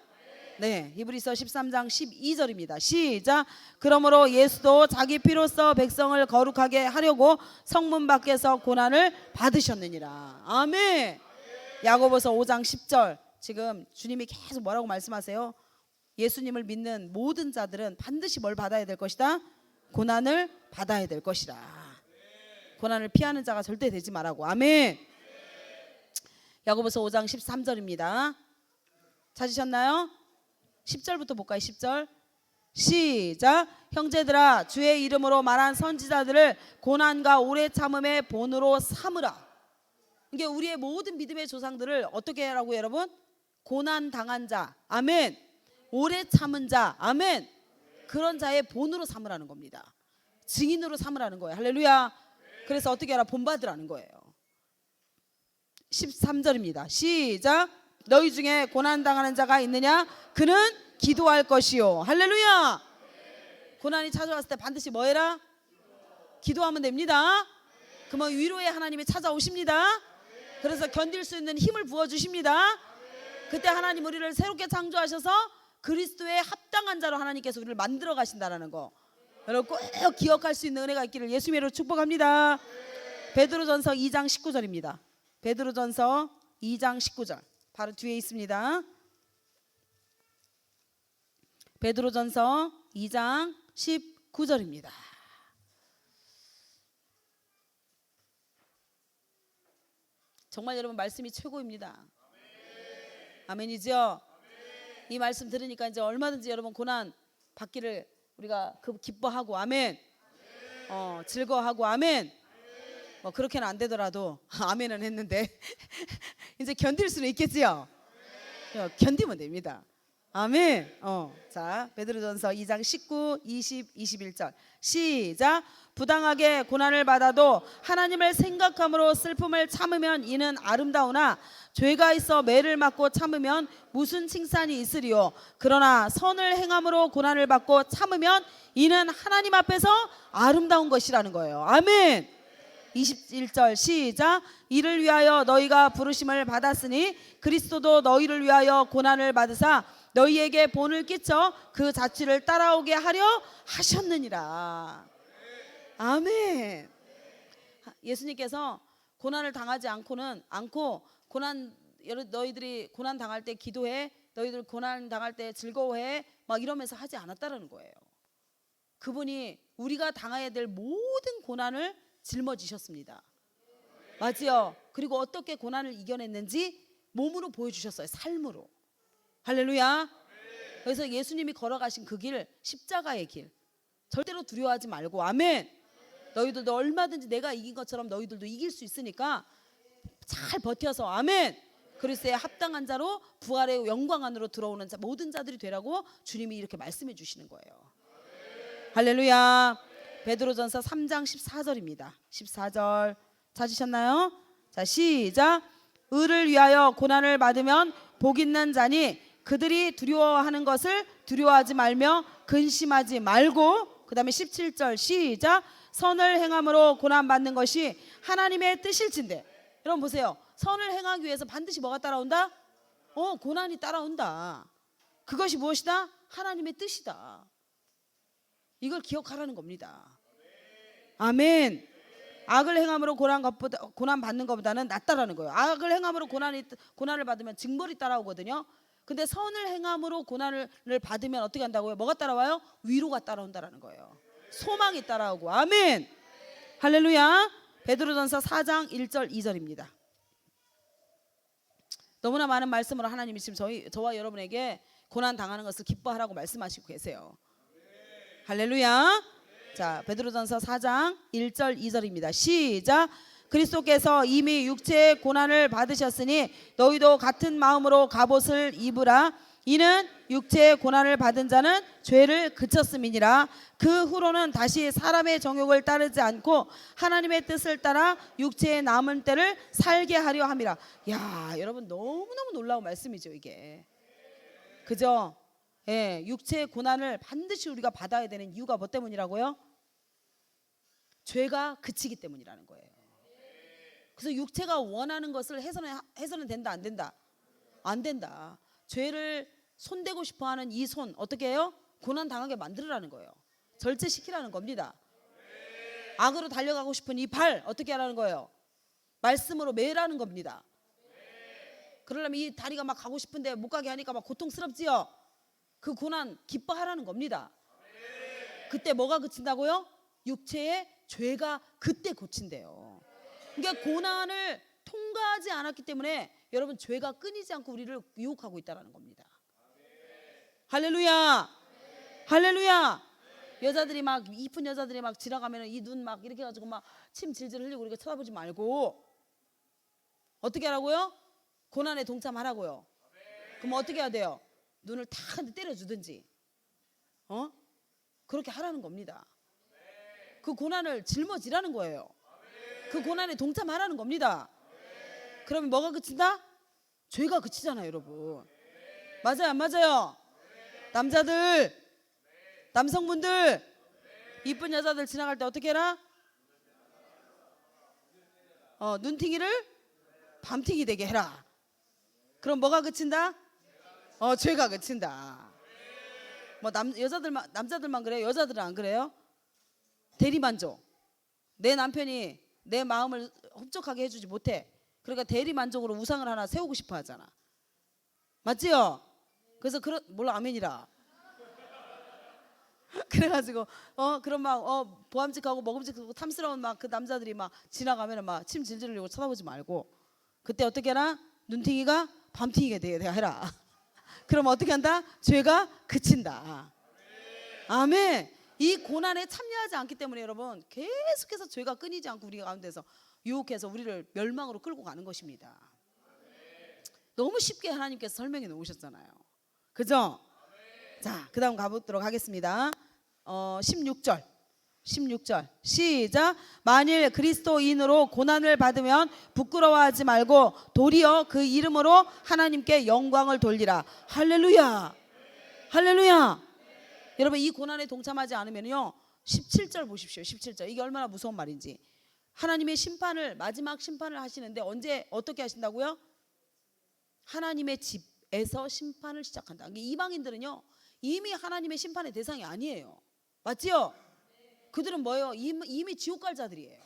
네, 히브리서 13장 12절입니다. 시작. 그러므로 예수도 자기 피로써 백성을 거룩하게 하려고 성문 밖에서 고난을 받으셨느니라. 아멘. 야고보서 5장 10절. 지금 주님이 계속 뭐라고 말씀하세요? 예수님을 믿는 모든 자들은 반드시 뭘 받아야 될 것이다? 고난을 받아야 될 것이라. 고난을 피하는 자가 절대 되지 말라고. 아멘. 야고보서 5장 13절입니다. 찾으셨나요? 10절부터 볼까요? 10절. 시작. 형제들아, 주의 이름으로 말한 선지자들을 고난과 오래 참음의 본으로 삼으라. 이게 우리의 모든 믿음의 조상들을 어떻게 하라고 여러분? 고난 당한 자. 아멘. 오래 참은 자. 아멘. 그런 자의 본으로 삼으라는 겁니다. 증인으로 삼으라는 거예요. 할렐루야. 그래서 어떻게 하라? 본받으라는 거예요. 13절입니다. 시작. 너희 중에 고난 당하는 자가 있느냐? 그는 기도할 것이요. 할렐루야. 고난이 찾아왔을 때 반드시 뭐 해라? 기도하면 됩니다. 그러면 위로의 하나님이 찾아오십니다. 그래서 견딜 수 있는 힘을 부어주십니다. 그때 하나님 우리를 새롭게 창조하셔서 그리스도의 합당한 자로 하나님께서 우리를 만들어 가신다는 거 여러분 꼭 기억할 수 있는 은혜가 있기를 예수님의 이름으로 축복합니다. 베드로전서 2장 19절입니다. 베드로전서 2장 19절 바로 뒤에 있습니다. 베드로전서 2장 19절입니다. 정말 여러분 말씀이 최고입니다. 아멘이죠? 이 말씀 들으니까 이제 얼마든지 여러분 고난 받기를 우리가 기뻐하고 아멘. 즐거워하고 아멘. 뭐 그렇게는 안 되더라도 아멘은 했는데 이제 견딜 수는 있겠지요. 견디면 됩니다. 아멘. 자, 베드로전서 2장 19, 20, 21절 시작. 부당하게 고난을 받아도 하나님을 생각함으로 슬픔을 참으면 이는 아름다우나 죄가 있어 매를 맞고 참으면 무슨 칭찬이 있으리요. 그러나 선을 행함으로 고난을 받고 참으면 이는 하나님 앞에서 아름다운 것이라는 거예요. 아멘. 21절 시작. 이를 위하여 너희가 부르심을 받았으니 그리스도도 너희를 위하여 고난을 받으사 너희에게 본을 끼쳐 그 자취를 따라오게 하려 하셨느니라. 아멘. 예수님께서 고난을 당하지 않고 너희들이 고난 당할 때 기도해, 너희들 고난 당할 때 즐거워해 막 이러면서 하지 않았다라는 거예요. 그분이 우리가 당해야 될 모든 고난을 짊어지셨습니다. 맞지요? 그리고 어떻게 고난을 이겨냈는지 몸으로 보여주셨어요. 삶으로. 할렐루야. 그래서 예수님이 걸어가신 그 길, 십자가의 길, 절대로 두려워하지 말고, 아멘. 너희들도 얼마든지 내가 이긴 것처럼 너희들도 이길 수 있으니까 잘 버텨서, 아멘. 그리스도의 합당한 자로 부활의 영광 안으로 들어오는 자, 모든 자들이 되라고 주님이 이렇게 말씀해 주시는 거예요. 할렐루야. 베드로전서 3장 14절입니다. 14절 찾으셨나요? 자, 시작. 의를 위하여 고난을 받으면 복 있는 자니 그들이 두려워하는 것을 두려워하지 말며 근심하지 말고, 그 다음에 17절 시작. 선을 행함으로 고난 받는 것이 하나님의 뜻일진데. 여러분 보세요. 선을 행하기 위해서 반드시 뭐가 따라온다? 고난이 따라온다. 그것이 무엇이다? 하나님의 뜻이다. 이걸 기억하라는 겁니다. 아멘. 악을 행함으로 고난 받는 것보다는 낫다라는 거예요. 악을 행함으로 고난을 받으면 징벌이 따라오거든요. 근데 선을 행함으로 고난을 받으면 어떻게 한다고요? 뭐가 따라와요? 위로가 따라온다라는 거예요. 소망이 따라오고. 아멘. 할렐루야. 베드로전서 4장 1절 2절입니다. 너무나 많은 말씀으로 하나님이 지금 저와 여러분에게 고난 당하는 것을 기뻐하라고 말씀하시고 계세요. 할렐루야. 자, 베드로전서 4장 1절 2절입니다. 시작. 그리스도께서 이미 육체의 고난을 받으셨으니 너희도 같은 마음으로 갑옷을 입으라. 이는 육체의 고난을 받은 자는 죄를 그쳤음이니라. 그 후로는 다시 사람의 정욕을 따르지 않고 하나님의 뜻을 따라 육체의 남은 때를 살게 하려 함이라. 야, 여러분 너무너무 놀라운 말씀이죠, 이게. 그죠? 예, 육체의 고난을 반드시 우리가 받아야 되는 이유가 뭐 때문이라고요? 죄가 그치기 때문이라는 거예요. 그래서 육체가 원하는 것을 해서는 된다, 안 된다? 안 된다. 죄를 손대고 싶어하는 이 손 어떻게 해요? 고난 당하게 만들으라는 거예요. 절제시키라는 겁니다. 악으로 달려가고 싶은 이 발 어떻게 하라는 거예요? 말씀으로 매라는 겁니다. 그러려면 이 다리가 막 가고 싶은데 못 가게 하니까 막 고통스럽지요. 그 고난 기뻐하라는 겁니다. 그때 뭐가 그친다고요? 육체의 죄가 그때 고친대요. 그러니까 고난을 통과하지 않았기 때문에 여러분 죄가 끊이지 않고 우리를 유혹하고 있다는 겁니다. 할렐루야. 할렐루야. 여자들이 막 이쁜 여자들이 막 지나가면 이 눈 막 이렇게 해가지고 막 침 질질 흘리고 이렇게 쳐다보지 말고 어떻게 하라고요? 고난에 동참하라고요. 그럼 어떻게 해야 돼요? 눈을 탁 한 대 때려주든지 그렇게 하라는 겁니다. 그 고난을 짊어지라는 거예요. 그 고난에 동참하라는 겁니다. 그러면 뭐가 그친다? 죄가 그치잖아요, 여러분. 맞아요, 안 맞아요? 남자들, 남성분들, 이쁜 여자들 지나갈 때 어떻게 해라? 눈팅이를 밤팅이 되게 해라. 그럼 뭐가 그친다? 죄가 그친다. 뭐 남자들만 그래요? 여자들은 안 그래요? 대리만족. 내 남편이 내 마음을 흡족하게 해주지 못해. 그러니까 대리만족으로 우상을 하나 세우고 싶어 하잖아. 맞지요? 그래서 몰라 아멘이라. 그래가지고 그런 막 보암직하고 먹음직하고 탐스러운 막 그 남자들이 막 지나가면 막 침 질질 흘리고 쳐다보지 말고 그때 어떻게 해라? 눈팅이가 밤팅이게 되게 해라. 그럼 어떻게 한다? 죄가 그친다. 아멘. 이 고난에 참여하지 않기 때문에 여러분 계속해서 죄가 끊이지 않고 우리 가운데서 유혹해서 우리를 멸망으로 끌고 가는 것입니다. 너무 쉽게 하나님께서 설명해 놓으셨잖아요. 그죠? 자, 그 다음 가보도록 하겠습니다. 16절 시작. 만일 그리스도인으로 고난을 받으면 부끄러워하지 말고 도리어 그 이름으로 하나님께 영광을 돌리라. 할렐루야. 할렐루야. 여러분 이 고난에 동참하지 않으면요 17절 보십시오. 17절 이게 얼마나 무서운 말인지. 하나님의 마지막 심판을 하시는데 언제 어떻게 하신다고요? 하나님의 집에서 심판을 시작한다. 이방인들은요 이미 하나님의 심판의 대상이 아니에요. 맞지요? 그들은 뭐예요? 이미 지옥 갈 자들이에요.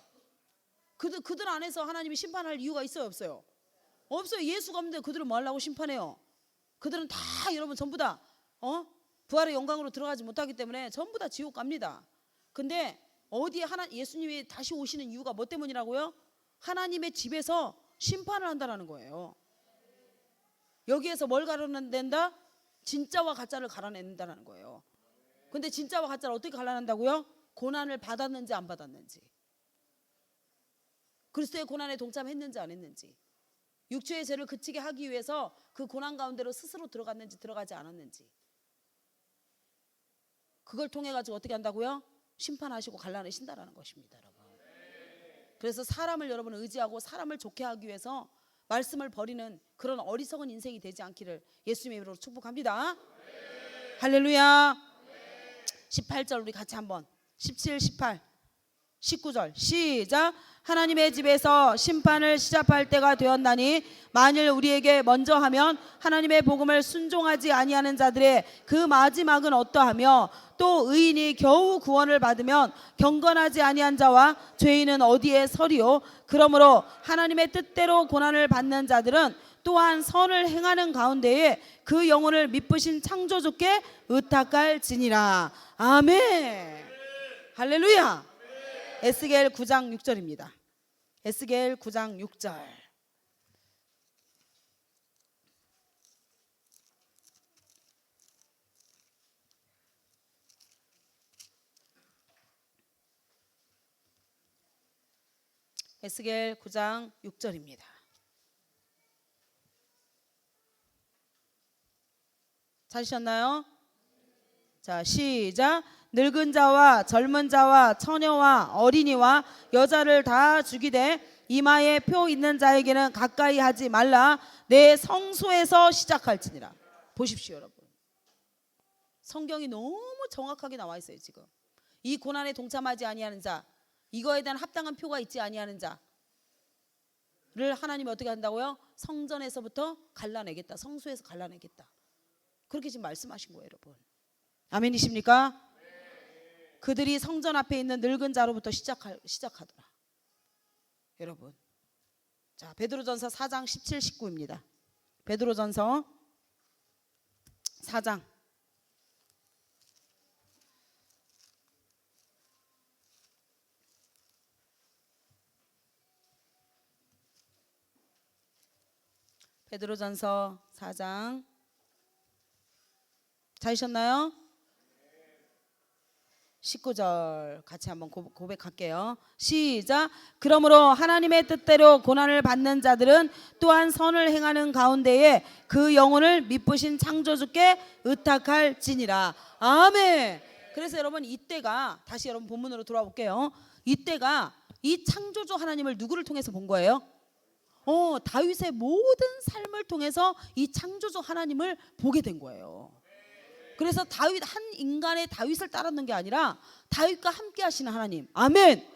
그들 안에서 하나님이 심판할 이유가 있어요, 없어요? 없어요. 예수가 없는데 그들은 뭐 하려고 심판해요? 그들은 다 여러분 전부 다 부활의 영광으로 들어가지 못하기 때문에 전부 다 지옥 갑니다. 근데 어디에 예수님이 다시 오시는 이유가 뭐 때문이라고요? 하나님의 집에서 심판을 한다라는 거예요. 여기에서 뭘 가려낸다? 진짜와 가짜를 갈아낸다라는 거예요. 근데 진짜와 가짜를 어떻게 갈라낸다고요? 고난을 받았는지 안 받았는지, 그리스도의 고난에 동참했는지 안 했는지, 육체의 죄를 그치게 하기 위해서 그 고난 가운데로 스스로 들어갔는지 들어가지 않았는지, 그걸 통해 가지고 어떻게 한다고요? 심판하시고 갈라내신다라는 것입니다, 여러분. 그래서 사람을 여러분 의지하고 사람을 좋게 하기 위해서 말씀을 버리는 그런 어리석은 인생이 되지 않기를 예수님의 이름으로 축복합니다. 할렐루야. 18절 우리 같이 한번 17, 18, 19절 시작. 하나님의 집에서 심판을 시작할 때가 되었나니 만일 우리에게 먼저 하면 하나님의 복음을 순종하지 아니하는 자들의 그 마지막은 어떠하며 또 의인이 겨우 구원을 받으면 경건하지 아니한 자와 죄인은 어디에 서리요. 그러므로 하나님의 뜻대로 고난을 받는 자들은 또한 선을 행하는 가운데에 그 영혼을 미쁘신 창조주께 의탁할지니라. 아멘. 할렐루야. 에스겔 9장 6절입니다. 에스겔 9장 6절. 에스겔 9장 6절입니다. 찾으셨나요? 자, 시작. 늙은 자와 젊은 자와 처녀와 어린이와 여자를 다 죽이되 이마에 표 있는 자에게는 가까이 하지 말라. 내 성소에서 시작할지니라. 보십시오, 여러분. 성경이 너무 정확하게 나와 있어요. 지금 이 고난에 동참하지 아니하는 자, 이거에 대한 합당한 표가 있지 아니하는 자를 하나님이 어떻게 한다고요? 성전에서부터 갈라내겠다. 성소에서 갈라내겠다. 그렇게 지금 말씀하신 거예요, 여러분. 아멘이십니까? 그들이 성전 앞에 있는 늙은 자로부터 시작하더라. 여러분, 자, 베드로전서 4장 17, 19입니다. 베드로전서 4장 베드로전서 4장 찾으셨나요? 19절 같이 한번 고백할게요. 시작. 그러므로 하나님의 뜻대로 고난을 받는 자들은 또한 선을 행하는 가운데에 그 영혼을 미쁘신 창조주께 의탁할지니라. 아멘. 그래서 여러분 이때가 다시 여러분 본문으로 돌아와 볼게요. 이때가 이 창조주 하나님을 누구를 통해서 본 거예요? 다윗의 모든 삶을 통해서 이 창조주 하나님을 보게 된 거예요. 그래서 다윗 한 인간의 다윗을 따랐는 게 아니라 다윗과 함께 하시는 하나님. 아멘.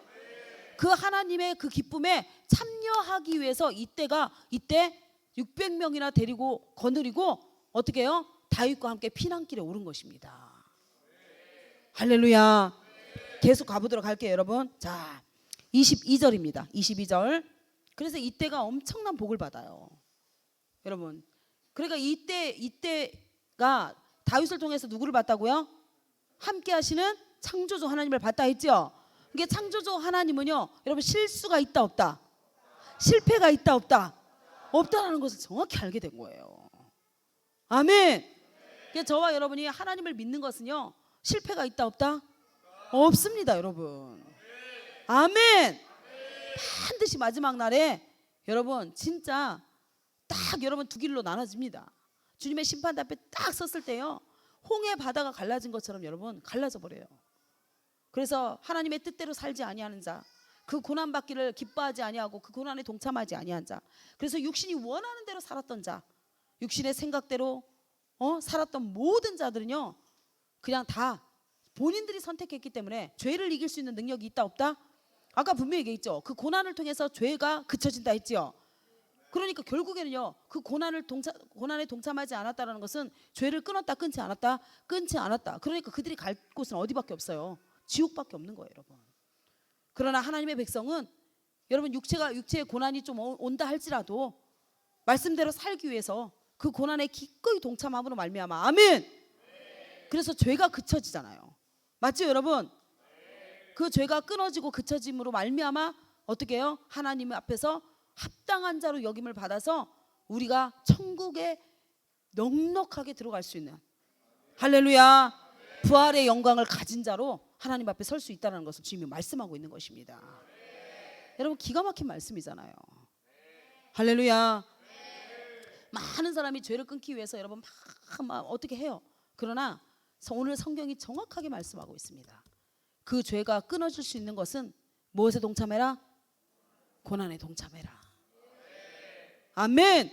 그 하나님의 그 기쁨에 참여하기 위해서 이때 600명이나 데리고 거느리고 어떻게 해요? 다윗과 함께 피난길에 오른 것입니다. 할렐루야. 계속 가보도록 할게요, 여러분. 자, 22절입니다. 22절. 그래서 이때가 엄청난 복을 받아요, 여러분. 그러니까 이때가 다윗을 통해서 누구를 봤다고요? 함께 하시는 창조주 하나님을 봤다 했죠. 이게 창조주 하나님은요, 여러분 실수가 있다 없다? 실패가 있다 없다? 없다라는 것을 정확히 알게 된 거예요. 아멘. 그러니까 저와 여러분이 하나님을 믿는 것은요, 실패가 있다 없다? 없습니다, 여러분. 아멘. 반드시 마지막 날에 여러분 진짜 딱 여러분 두 길로 나눠집니다. 주님의 심판 앞에 딱 섰을 때요, 홍해 바다가 갈라진 것처럼 여러분 갈라져 버려요. 그래서 하나님의 뜻대로 살지 아니하는 자, 그 고난 받기를 기뻐하지 아니하고 그 고난에 동참하지 아니한 자, 그래서 육신이 원하는 대로 살았던 자, 육신의 생각대로 살았던 모든 자들은요, 그냥 다 본인들이 선택했기 때문에 죄를 이길 수 있는 능력이 있다 없다? 아까 분명히 얘기했죠. 그 고난을 통해서 죄가 그쳐진다 했죠. 그러니까 결국에는요, 그 고난에 동참하지 않았다라는 것은 죄를 끊었다 끊지 않았다 끊지 않았다. 그러니까 그들이 갈 곳은 어디밖에 없어요? 지옥밖에 없는 거예요, 여러분. 그러나 하나님의 백성은 여러분 육체의 고난이 좀 온다 할지라도 말씀대로 살기 위해서 그 고난에 기꺼이 동참함으로 말미암아. 아멘. 그래서 죄가 그쳐지잖아요. 맞죠 여러분? 그 죄가 끊어지고 그쳐짐으로 말미암아 어떻게 해요? 하나님 앞에서 합당한 자로 여김을 받아서 우리가 천국에 넉넉하게 들어갈 수 있는, 할렐루야, 부활의 영광을 가진 자로 하나님 앞에 설 수 있다는 것을 주님이 말씀하고 있는 것입니다. 여러분 기가 막힌 말씀이잖아요. 할렐루야. 많은 사람이 죄를 끊기 위해서 여러분 막 어떻게 해요. 그러나 오늘 성경이 정확하게 말씀하고 있습니다. 그 죄가 끊어질 수 있는 것은 무엇에 동참해라? 고난에 동참해라. 아멘.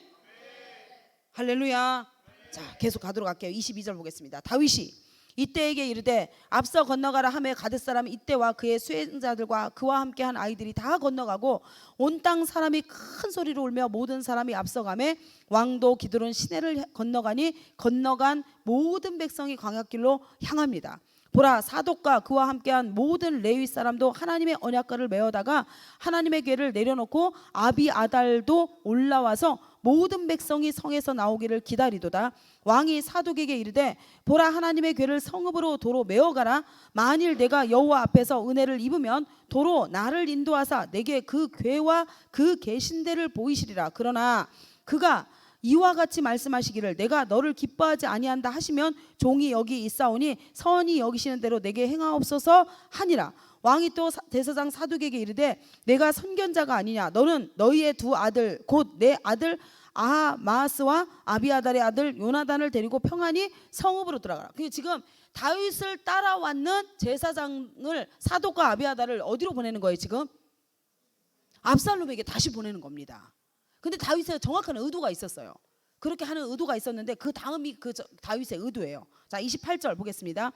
할렐루야. 자 계속 가도록 할게요. 22절 보겠습니다. 다윗이 이때에게 이르되 앞서 건너가라 하매 가뎃 사람이 이때와 그의 수행자들과 그와 함께한 아이들이 다 건너가고 온 땅 사람이 큰 소리로 울며 모든 사람이 앞서가매 왕도 기드론 시내를 건너가니 건너간 모든 백성이 광야길로 향합니다. 보라 사독과 그와 함께한 모든 레위 사람도 하나님의 언약궤를 메어다가 하나님의 궤를 내려놓고 아비아달도 올라와서 모든 백성이 성에서 나오기를 기다리도다. 왕이 사독에게 이르되 보라 하나님의 궤를 성읍으로 도로 메어가라. 만일 내가 여호와 앞에서 은혜를 입으면 도로 나를 인도하사 내게 그 궤와 그 계신대를 보이시리라. 그러나 그가 이와 같이 말씀하시기를 내가 너를 기뻐하지 아니한다 하시면 종이 여기 있사오니 선히 여기시는 대로 내게 행하옵소서 하니라. 왕이 또 대사장 사독에게 이르되 내가 선견자가 아니냐. 너는 너희의 두 아들 곧 내 아들 아하마스와 아비아달의 아들 요나단을 데리고 평안히 성읍으로 들어가라. 지금 다윗을 따라왔는 제사장을 사독과 아비아달을 어디로 보내는 거예요? 지금 압살롬에게 다시 보내는 겁니다. 근데 다윗의 정확한 의도가 있었어요. 그렇게 하는 의도가 있었는데 그 다음이 그 다윗의 의도예요. 자 28절 보겠습니다.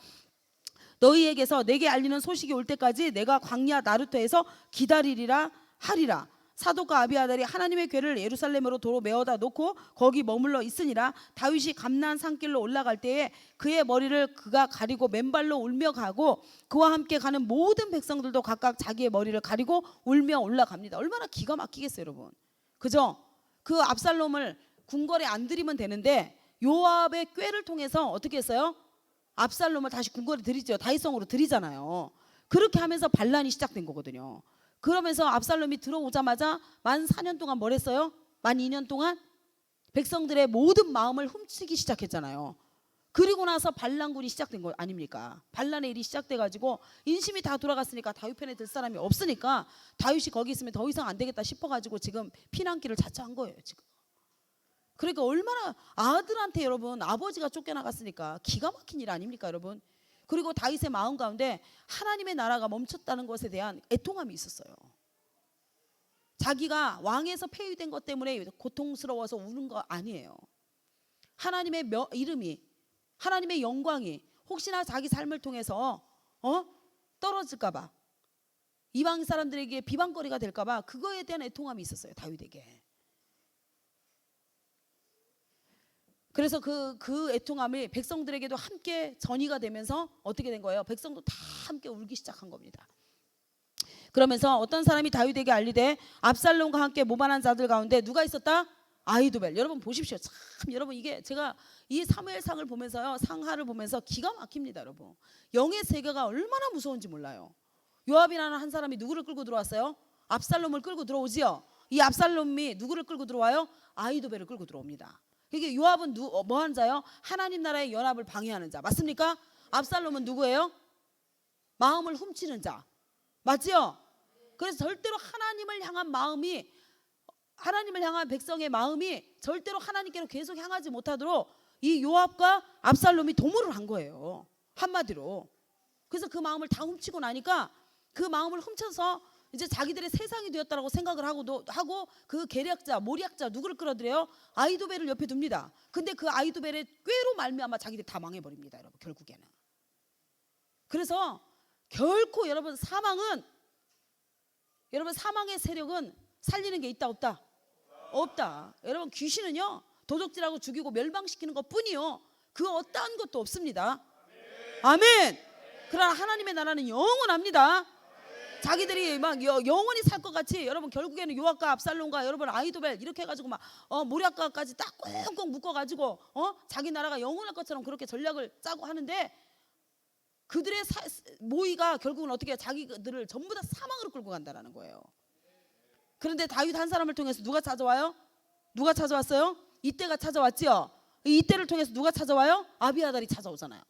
너희에게서 내게 알리는 소식이 올 때까지 내가 광야 나루터에서 기다리리라 하리라. 사독과 아비아달이 하나님의 궤를 예루살렘으로 도로 메어다 놓고 거기 머물러 있으니라. 다윗이 감난 산길로 올라갈 때에 그의 머리를 그가 가리고 맨발로 울며 가고 그와 함께 가는 모든 백성들도 각각 자기의 머리를 가리고 울며 올라갑니다. 얼마나 기가 막히겠어요 여러분. 그죠? 그 압살롬을 궁궐에 안 들이면 되는데 요압의 꾀를 통해서 어떻게 했어요? 압살롬을 다시 궁궐에 들이죠. 다윗성으로 들이잖아요. 그렇게 하면서 반란이 시작된 거거든요. 그러면서 압살롬이 들어오자마자 만 4년 동안 뭘 했어요? 만 2년 동안 백성들의 모든 마음을 훔치기 시작했잖아요. 그리고 나서 반란군이 시작된 거 아닙니까? 반란의 일이 시작돼가지고 인심이 다 돌아갔으니까 다윗 편에 들 사람이 없으니까 다윗이 거기 있으면 더 이상 안 되겠다 싶어가지고 지금 피난길을 자처한 거예요 지금. 그러니까 얼마나 아들한테 여러분 아버지가 쫓겨나갔으니까 기가 막힌 일 아닙니까 여러분? 그리고 다윗의 마음 가운데 하나님의 나라가 멈췄다는 것에 대한 애통함이 있었어요. 자기가 왕에서 폐위된 것 때문에 고통스러워서 우는 거 아니에요. 하나님의 이름이 하나님의 영광이 혹시나 자기 삶을 통해서 떨어질까봐 이방 사람들에게 비방거리가 될까봐 그거에 대한 애통함이 있었어요 다윗에게. 그래서 그 애통함이 백성들에게도 함께 전이가 되면서 어떻게 된 거예요? 백성도 다 함께 울기 시작한 겁니다. 그러면서 어떤 사람이 다윗에게 알리되 압살롬과 함께 모반한 자들 가운데 누가 있었다? 아히도벨. 여러분 보십시오. 참 여러분 이게 제가 이 사무엘상을 보면서요 상하를 보면서 기가 막힙니다 여러분. 영의 세계가 얼마나 무서운지 몰라요. 요압이라는 한 사람이 누구를 끌고 들어왔어요? 압살롬을 끌고 들어오지요. 이 압살롬이 누구를 끌고 들어와요? 아히도벨을 끌고 들어옵니다. 이게 요압은 뭐 하는 자요? 하나님 나라의 연합을 방해하는 자. 맞습니까? 압살롬은 누구예요? 마음을 훔치는 자. 맞지요? 그래서 절대로 하나님을 향한 마음이 하나님을 향한 백성의 마음이 절대로 하나님께로 계속 향하지 못하도록 이 요압과 압살롬이 도모를 한 거예요. 한마디로. 그래서 그 마음을 다 훔치고 나니까 그 마음을 훔쳐서 이제 자기들의 세상이 되었다라고 생각을 하고 그 계략자, 모략자 누구를 끌어들여요? 아히도벨을 옆에 둡니다. 근데 그 아히도벨의 꾀로 말미암아 자기들이 다 망해버립니다, 여러분. 결국에는. 그래서 결코 여러분 사망의 세력은 살리는 게 있다 없다? 없다. 여러분 귀신은요 도적질하고 죽이고 멸망시키는 것 뿐이요 그 어떠한 것도 없습니다. 아멘. 그러나 하나님의 나라는 영원합니다. 자기들이 막 영원히 살 것 같이 여러분 결국에는 요압과 압살롬과 여러분 아히도벨 이렇게 해가지고 막 모략가까지 딱 꽁꽁 묶어가지고 자기 나라가 영원할 것처럼 그렇게 전략을 짜고 하는데 그들의 모의가 결국은 어떻게 자기들을 전부 다 사망으로 끌고 간다라는 거예요. 그런데 다윗 한 사람을 통해서 누가 찾아와요? 누가 찾아왔어요? 이때가 찾아왔죠. 이때를 통해서 누가 찾아와요? 아비아달이 찾아오잖아요.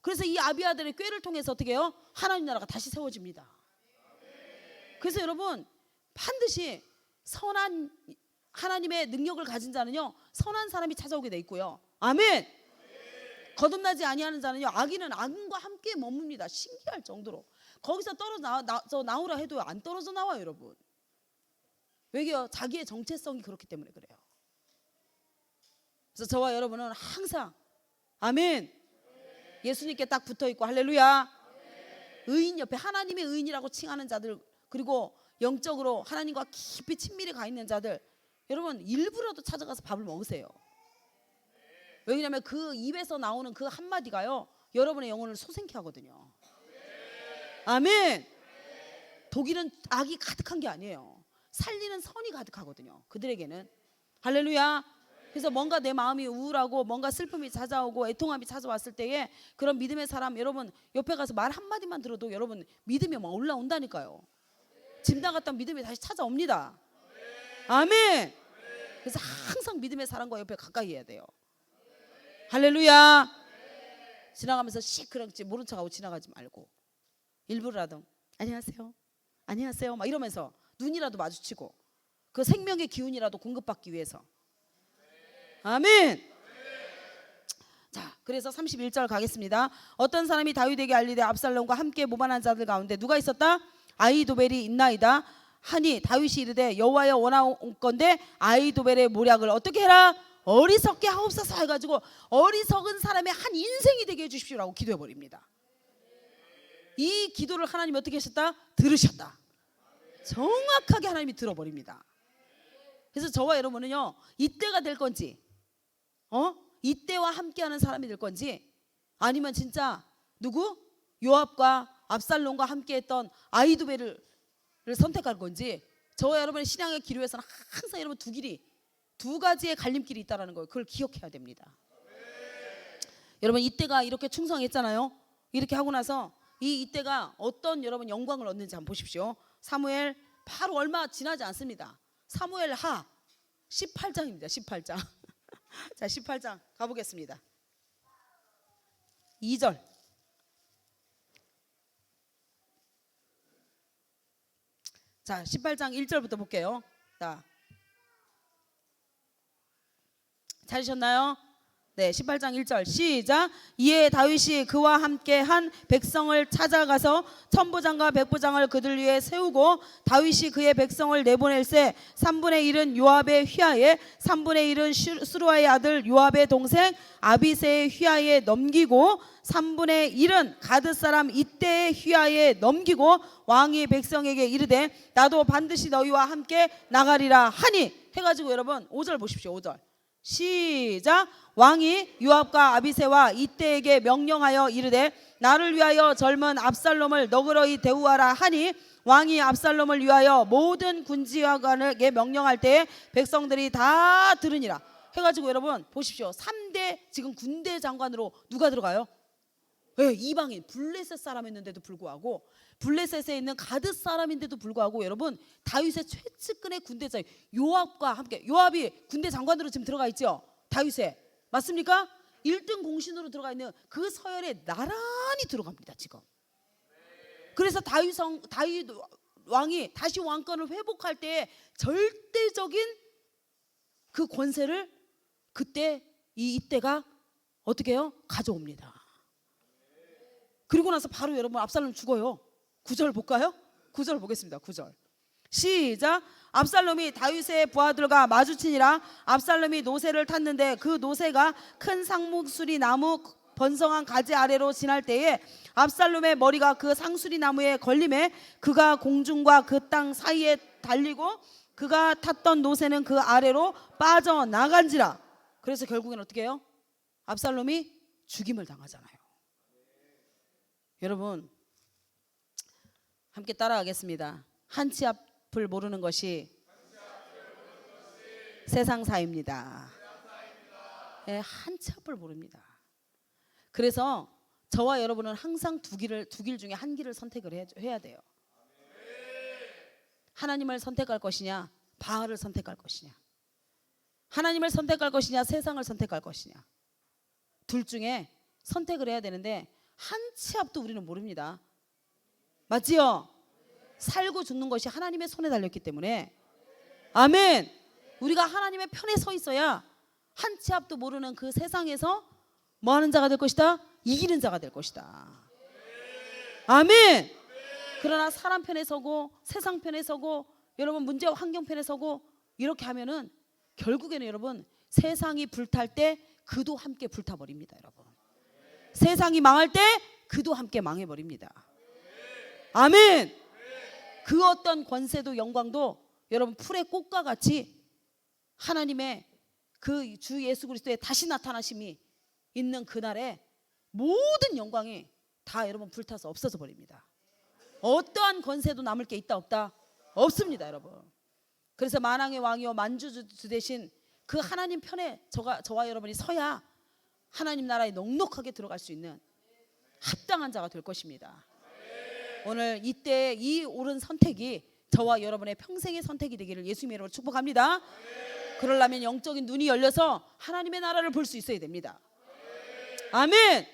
그래서 이 아비아달의 꾀를 통해서 어떻게 해요? 하나님 나라가 다시 세워집니다. 그래서 여러분 반드시 선한 하나님의 능력을 가진 자는요 선한 사람이 찾아오게 돼 있고요. 아멘. 거듭나지 아니하는 자는요 악인은 악인과 함께 머뭅니다. 신기할 정도로 거기서 떨어져 나오라 해도 안 떨어져 나와요 여러분. 왜요? 자기의 정체성이 그렇기 때문에 그래요. 그래서 저와 여러분은 항상 아멘 예수님께 딱 붙어있고 할렐루야 의인 옆에 하나님의 의인이라고 칭하는 자들 그리고 영적으로 하나님과 깊이 친밀히 가 있는 자들 여러분 일부라도 찾아가서 밥을 먹으세요. 왜냐하면 그 입에서 나오는 그 한마디가요 여러분의 영혼을 소생케 하거든요. 아멘. 독일은 악이 가득한 게 아니에요. 살리는 선이 가득하거든요 그들에게는. 할렐루야. 그래서 뭔가 내 마음이 우울하고 뭔가 슬픔이 찾아오고 애통함이 찾아왔을 때에 그런 믿음의 사람 여러분 옆에 가서 말 한마디만 들어도 여러분 믿음이 막 올라온다니까요. 짐 나갔던 믿음이 다시 찾아옵니다. 아멘. 그래서 항상 믿음의 사람과 옆에 가까이 해야 돼요. 할렐루야. 지나가면서 시끄럽지 모른 척하고 지나가지 말고 일부러라도 안녕하세요 안녕하세요 막 이러면서 눈이라도 마주치고 그 생명의 기운이라도 공급받기 위해서. 아멘. 자 그래서 31절 가겠습니다. 어떤 사람이 다윗에게 알리되 압살롬과 함께 모반한 자들 가운데 누가 있었다? 아히도벨이 있나이다 하니 다윗이 이르되 여호와여 원하건대 아히도벨의 모략을 어떻게 해라? 어리석게 하옵소서 해가지고 어리석은 사람의 한 인생이 되게 해주십시오라고 기도해버립니다. 이 기도를 하나님이 어떻게 하셨다? 들으셨다. 정확하게 하나님이 들어버립니다. 그래서 저와 여러분은요 이때가 될 건지 이때와 함께하는 사람이 될 건지 아니면 진짜 누구? 요압과 압살롬과 함께했던 아히도벨을 선택할 건지 저와 여러분의 신앙의 길 위에서는 항상 여러분 두 가지의 갈림길이 있다는 거예요. 그걸 기억해야 됩니다. 여러분 이때가 이렇게 충성했잖아요. 이렇게 하고 나서 이때가 어떤 여러분 영광을 얻는지 한번 보십시오. 사무엘 바로 얼마 지나지 않습니다. 사무엘 하 18장입니다. 18장. 자 18장 가보겠습니다. 2절. 자 18장 1절부터 볼게요. 자 찾으셨나요? 네 18장 1절 시작. 이에 다윗이 그와 함께 한 백성을 찾아가서 천부장과 백부장을 그들 위에 세우고 다윗이 그의 백성을 내보낼세 3분의 1은 요압의 휘하에 3분의 1은 스루아의 아들 요압의 동생 아비새의 휘하에 넘기고 3분의 1은 가드 사람 이때의 휘하에 넘기고 왕이 백성에게 이르되 나도 반드시 너희와 함께 나가리라 하니 해가지고 여러분 5절 보십시오. 5절 시작. 왕이 요압과 아비새와 이때에게 명령하여 이르되 나를 위하여 젊은 압살롬을 너그러이 대우하라 하니 왕이 압살롬을 위하여 모든 군지관에게 명령할 때에 백성들이 다 들으니라 해가지고 여러분 보십시오. 3대 지금 군대 장관으로 누가 들어가요? 네, 이방인 블레셋 사람이었는데도 불구하고 블레셋에 있는 가드 사람인데도 불구하고 여러분 다윗의 최측근의 군대장 요압과 함께 요압이 군대 장관으로 지금 들어가 있죠. 다윗에 맞습니까? 1등 공신으로 들어가 있는 그 서열에 나란히 들어갑니다 지금. 그래서 다윗 왕이 다시 왕권을 회복할 때 절대적인 그 권세를 그때 이때가 어떻게 해요? 가져옵니다. 그리고 나서 바로 여러분 압살롬 죽어요. 9절 볼까요? 9절 보겠습니다. 9절 시작. 압살롬이 다윗의 부하들과 마주치니라. 압살롬이 노새를 탔는데 그 노새가 큰 상목수리 나무 번성한 가지 아래로 지날 때에 압살롬의 머리가 그 상수리 나무에 걸림에 그가 공중과 그 땅 사이에 달리고 그가 탔던 노새는 그 아래로 빠져나간지라. 그래서 결국엔 어떻게 해요? 압살롬이 죽임을 당하잖아요. 여러분 함께 따라가겠습니다. 한 치 앞을 모르는 것이 세상사입니다. 네, 한 치 앞을 모릅니다. 그래서 저와 여러분은 항상 두 길 중에 한 길을 선택을 해야 돼요. 하나님을 선택할 것이냐, 바알을 선택할 것이냐. 하나님을 선택할 것이냐, 세상을 선택할 것이냐. 둘 중에 선택을 해야 되는데 한 치 앞도 우리는 모릅니다. 맞지요? 살고 죽는 것이 하나님의 손에 달렸기 때문에, 아멘. 우리가 하나님의 편에 서 있어야 한 치 앞도 모르는 그 세상에서 뭐 하는 자가 될 것이다? 이기는 자가 될 것이다. 아멘. 그러나 사람 편에 서고 세상 편에 서고 여러분 문제와 환경 편에 서고 이렇게 하면은 결국에는 여러분 세상이 불탈 때 그도 함께 불타버립니다. 여러분 세상이 망할 때 그도 함께 망해버립니다. 아멘. 그 어떤 권세도 영광도 여러분 풀의 꽃과 같이 하나님의 그 주 예수 그리스도의 다시 나타나심이 있는 그날에 모든 영광이 다 여러분 불타서 없어져 버립니다. 어떠한 권세도 남을 게 있다 없다? 없습니다. 여러분 그래서 만왕의 왕이요 만주주 대신 그 하나님 편에 저와 여러분이 서야 하나님 나라에 넉넉하게 들어갈 수 있는 합당한 자가 될 것입니다. 오늘 이때 이 옳은 선택이 저와 여러분의 평생의 선택이 되기를 예수님의 이름으로 축복합니다. 그러려면 영적인 눈이 열려서 하나님의 나라를 볼 수 있어야 됩니다. 아멘.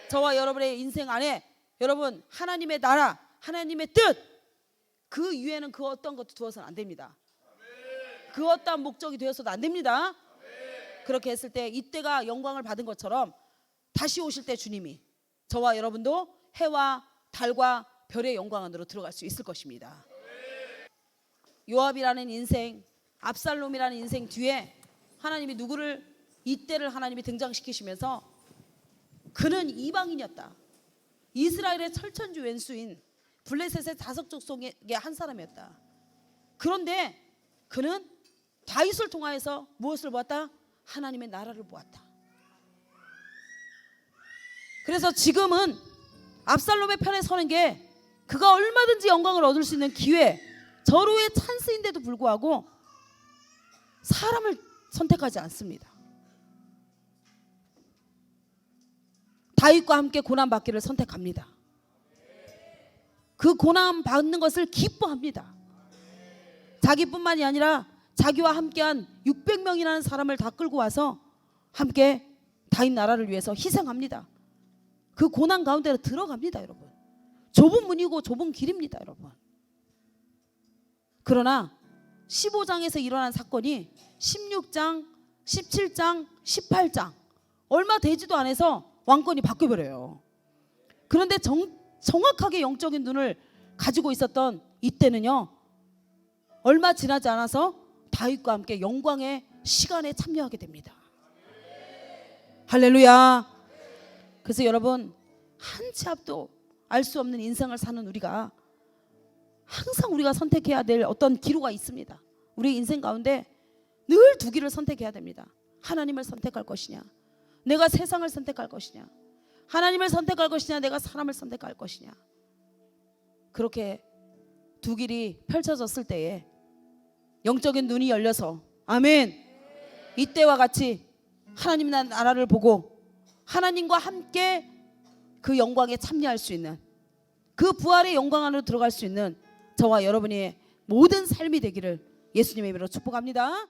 저와 여러분의 인생 안에 여러분 하나님의 나라, 하나님의 뜻, 그 위에는 그 어떤 것도 두어서는 안 됩니다. 그 어떤 목적이 되어서도 안 됩니다. 그렇게 했을 때 이때가 영광을 받은 것처럼 다시 오실 때 주님이 저와 여러분도 해와 달과 별의 영광 안으로 들어갈 수 있을 것입니다. 요압이라는 인생, 압살롬이라는 인생 뒤에 하나님이 누구를 이때를 하나님이 등장시키시면서 그는 이방인이었다. 이스라엘의 철천지 왼수인 블레셋의 다섯족 속의 한 사람이었다. 그런데 그는 다윗을 통하여서 무엇을 보았다? 하나님의 나라를 보았다. 그래서 지금은 압살롬의 편에 서는 게 그가 얼마든지 영광을 얻을 수 있는 기회, 절호의 찬스인데도 불구하고 사람을 선택하지 않습니다. 다윗과 함께 고난받기를 선택합니다. 그 고난 받는 것을 기뻐합니다. 자기뿐만이 아니라 자기와 함께한 600명이라는 사람을 다 끌고 와서 함께 다윗 나라를 위해서 희생합니다. 그 고난 가운데로 들어갑니다. 여러분 좁은 문이고 좁은 길입니다. 여러분 그러나 15장에서 일어난 사건이 16장, 17장, 18장 얼마 되지도 않아서 왕권이 바뀌어버려요. 그런데 정확하게 영적인 눈을 가지고 있었던 이때는요 얼마 지나지 않아서 다윗과 함께 영광의 시간에 참여하게 됩니다. 할렐루야. 그래서 여러분 한 치 앞도 알 수 없는 인생을 사는 우리가 항상 우리가 선택해야 될 어떤 기로가 있습니다. 우리 인생 가운데 늘 두 길을 선택해야 됩니다. 하나님을 선택할 것이냐, 내가 세상을 선택할 것이냐, 하나님을 선택할 것이냐, 내가 사람을 선택할 것이냐. 그렇게 두 길이 펼쳐졌을 때에 영적인 눈이 열려서 아멘 이때와 같이 하나님 나라를 보고 하나님과 함께 그 영광에 참여할 수 있는 그 부활의 영광 안으로 들어갈 수 있는 저와 여러분의 모든 삶이 되기를 예수님의 이름으로 축복합니다.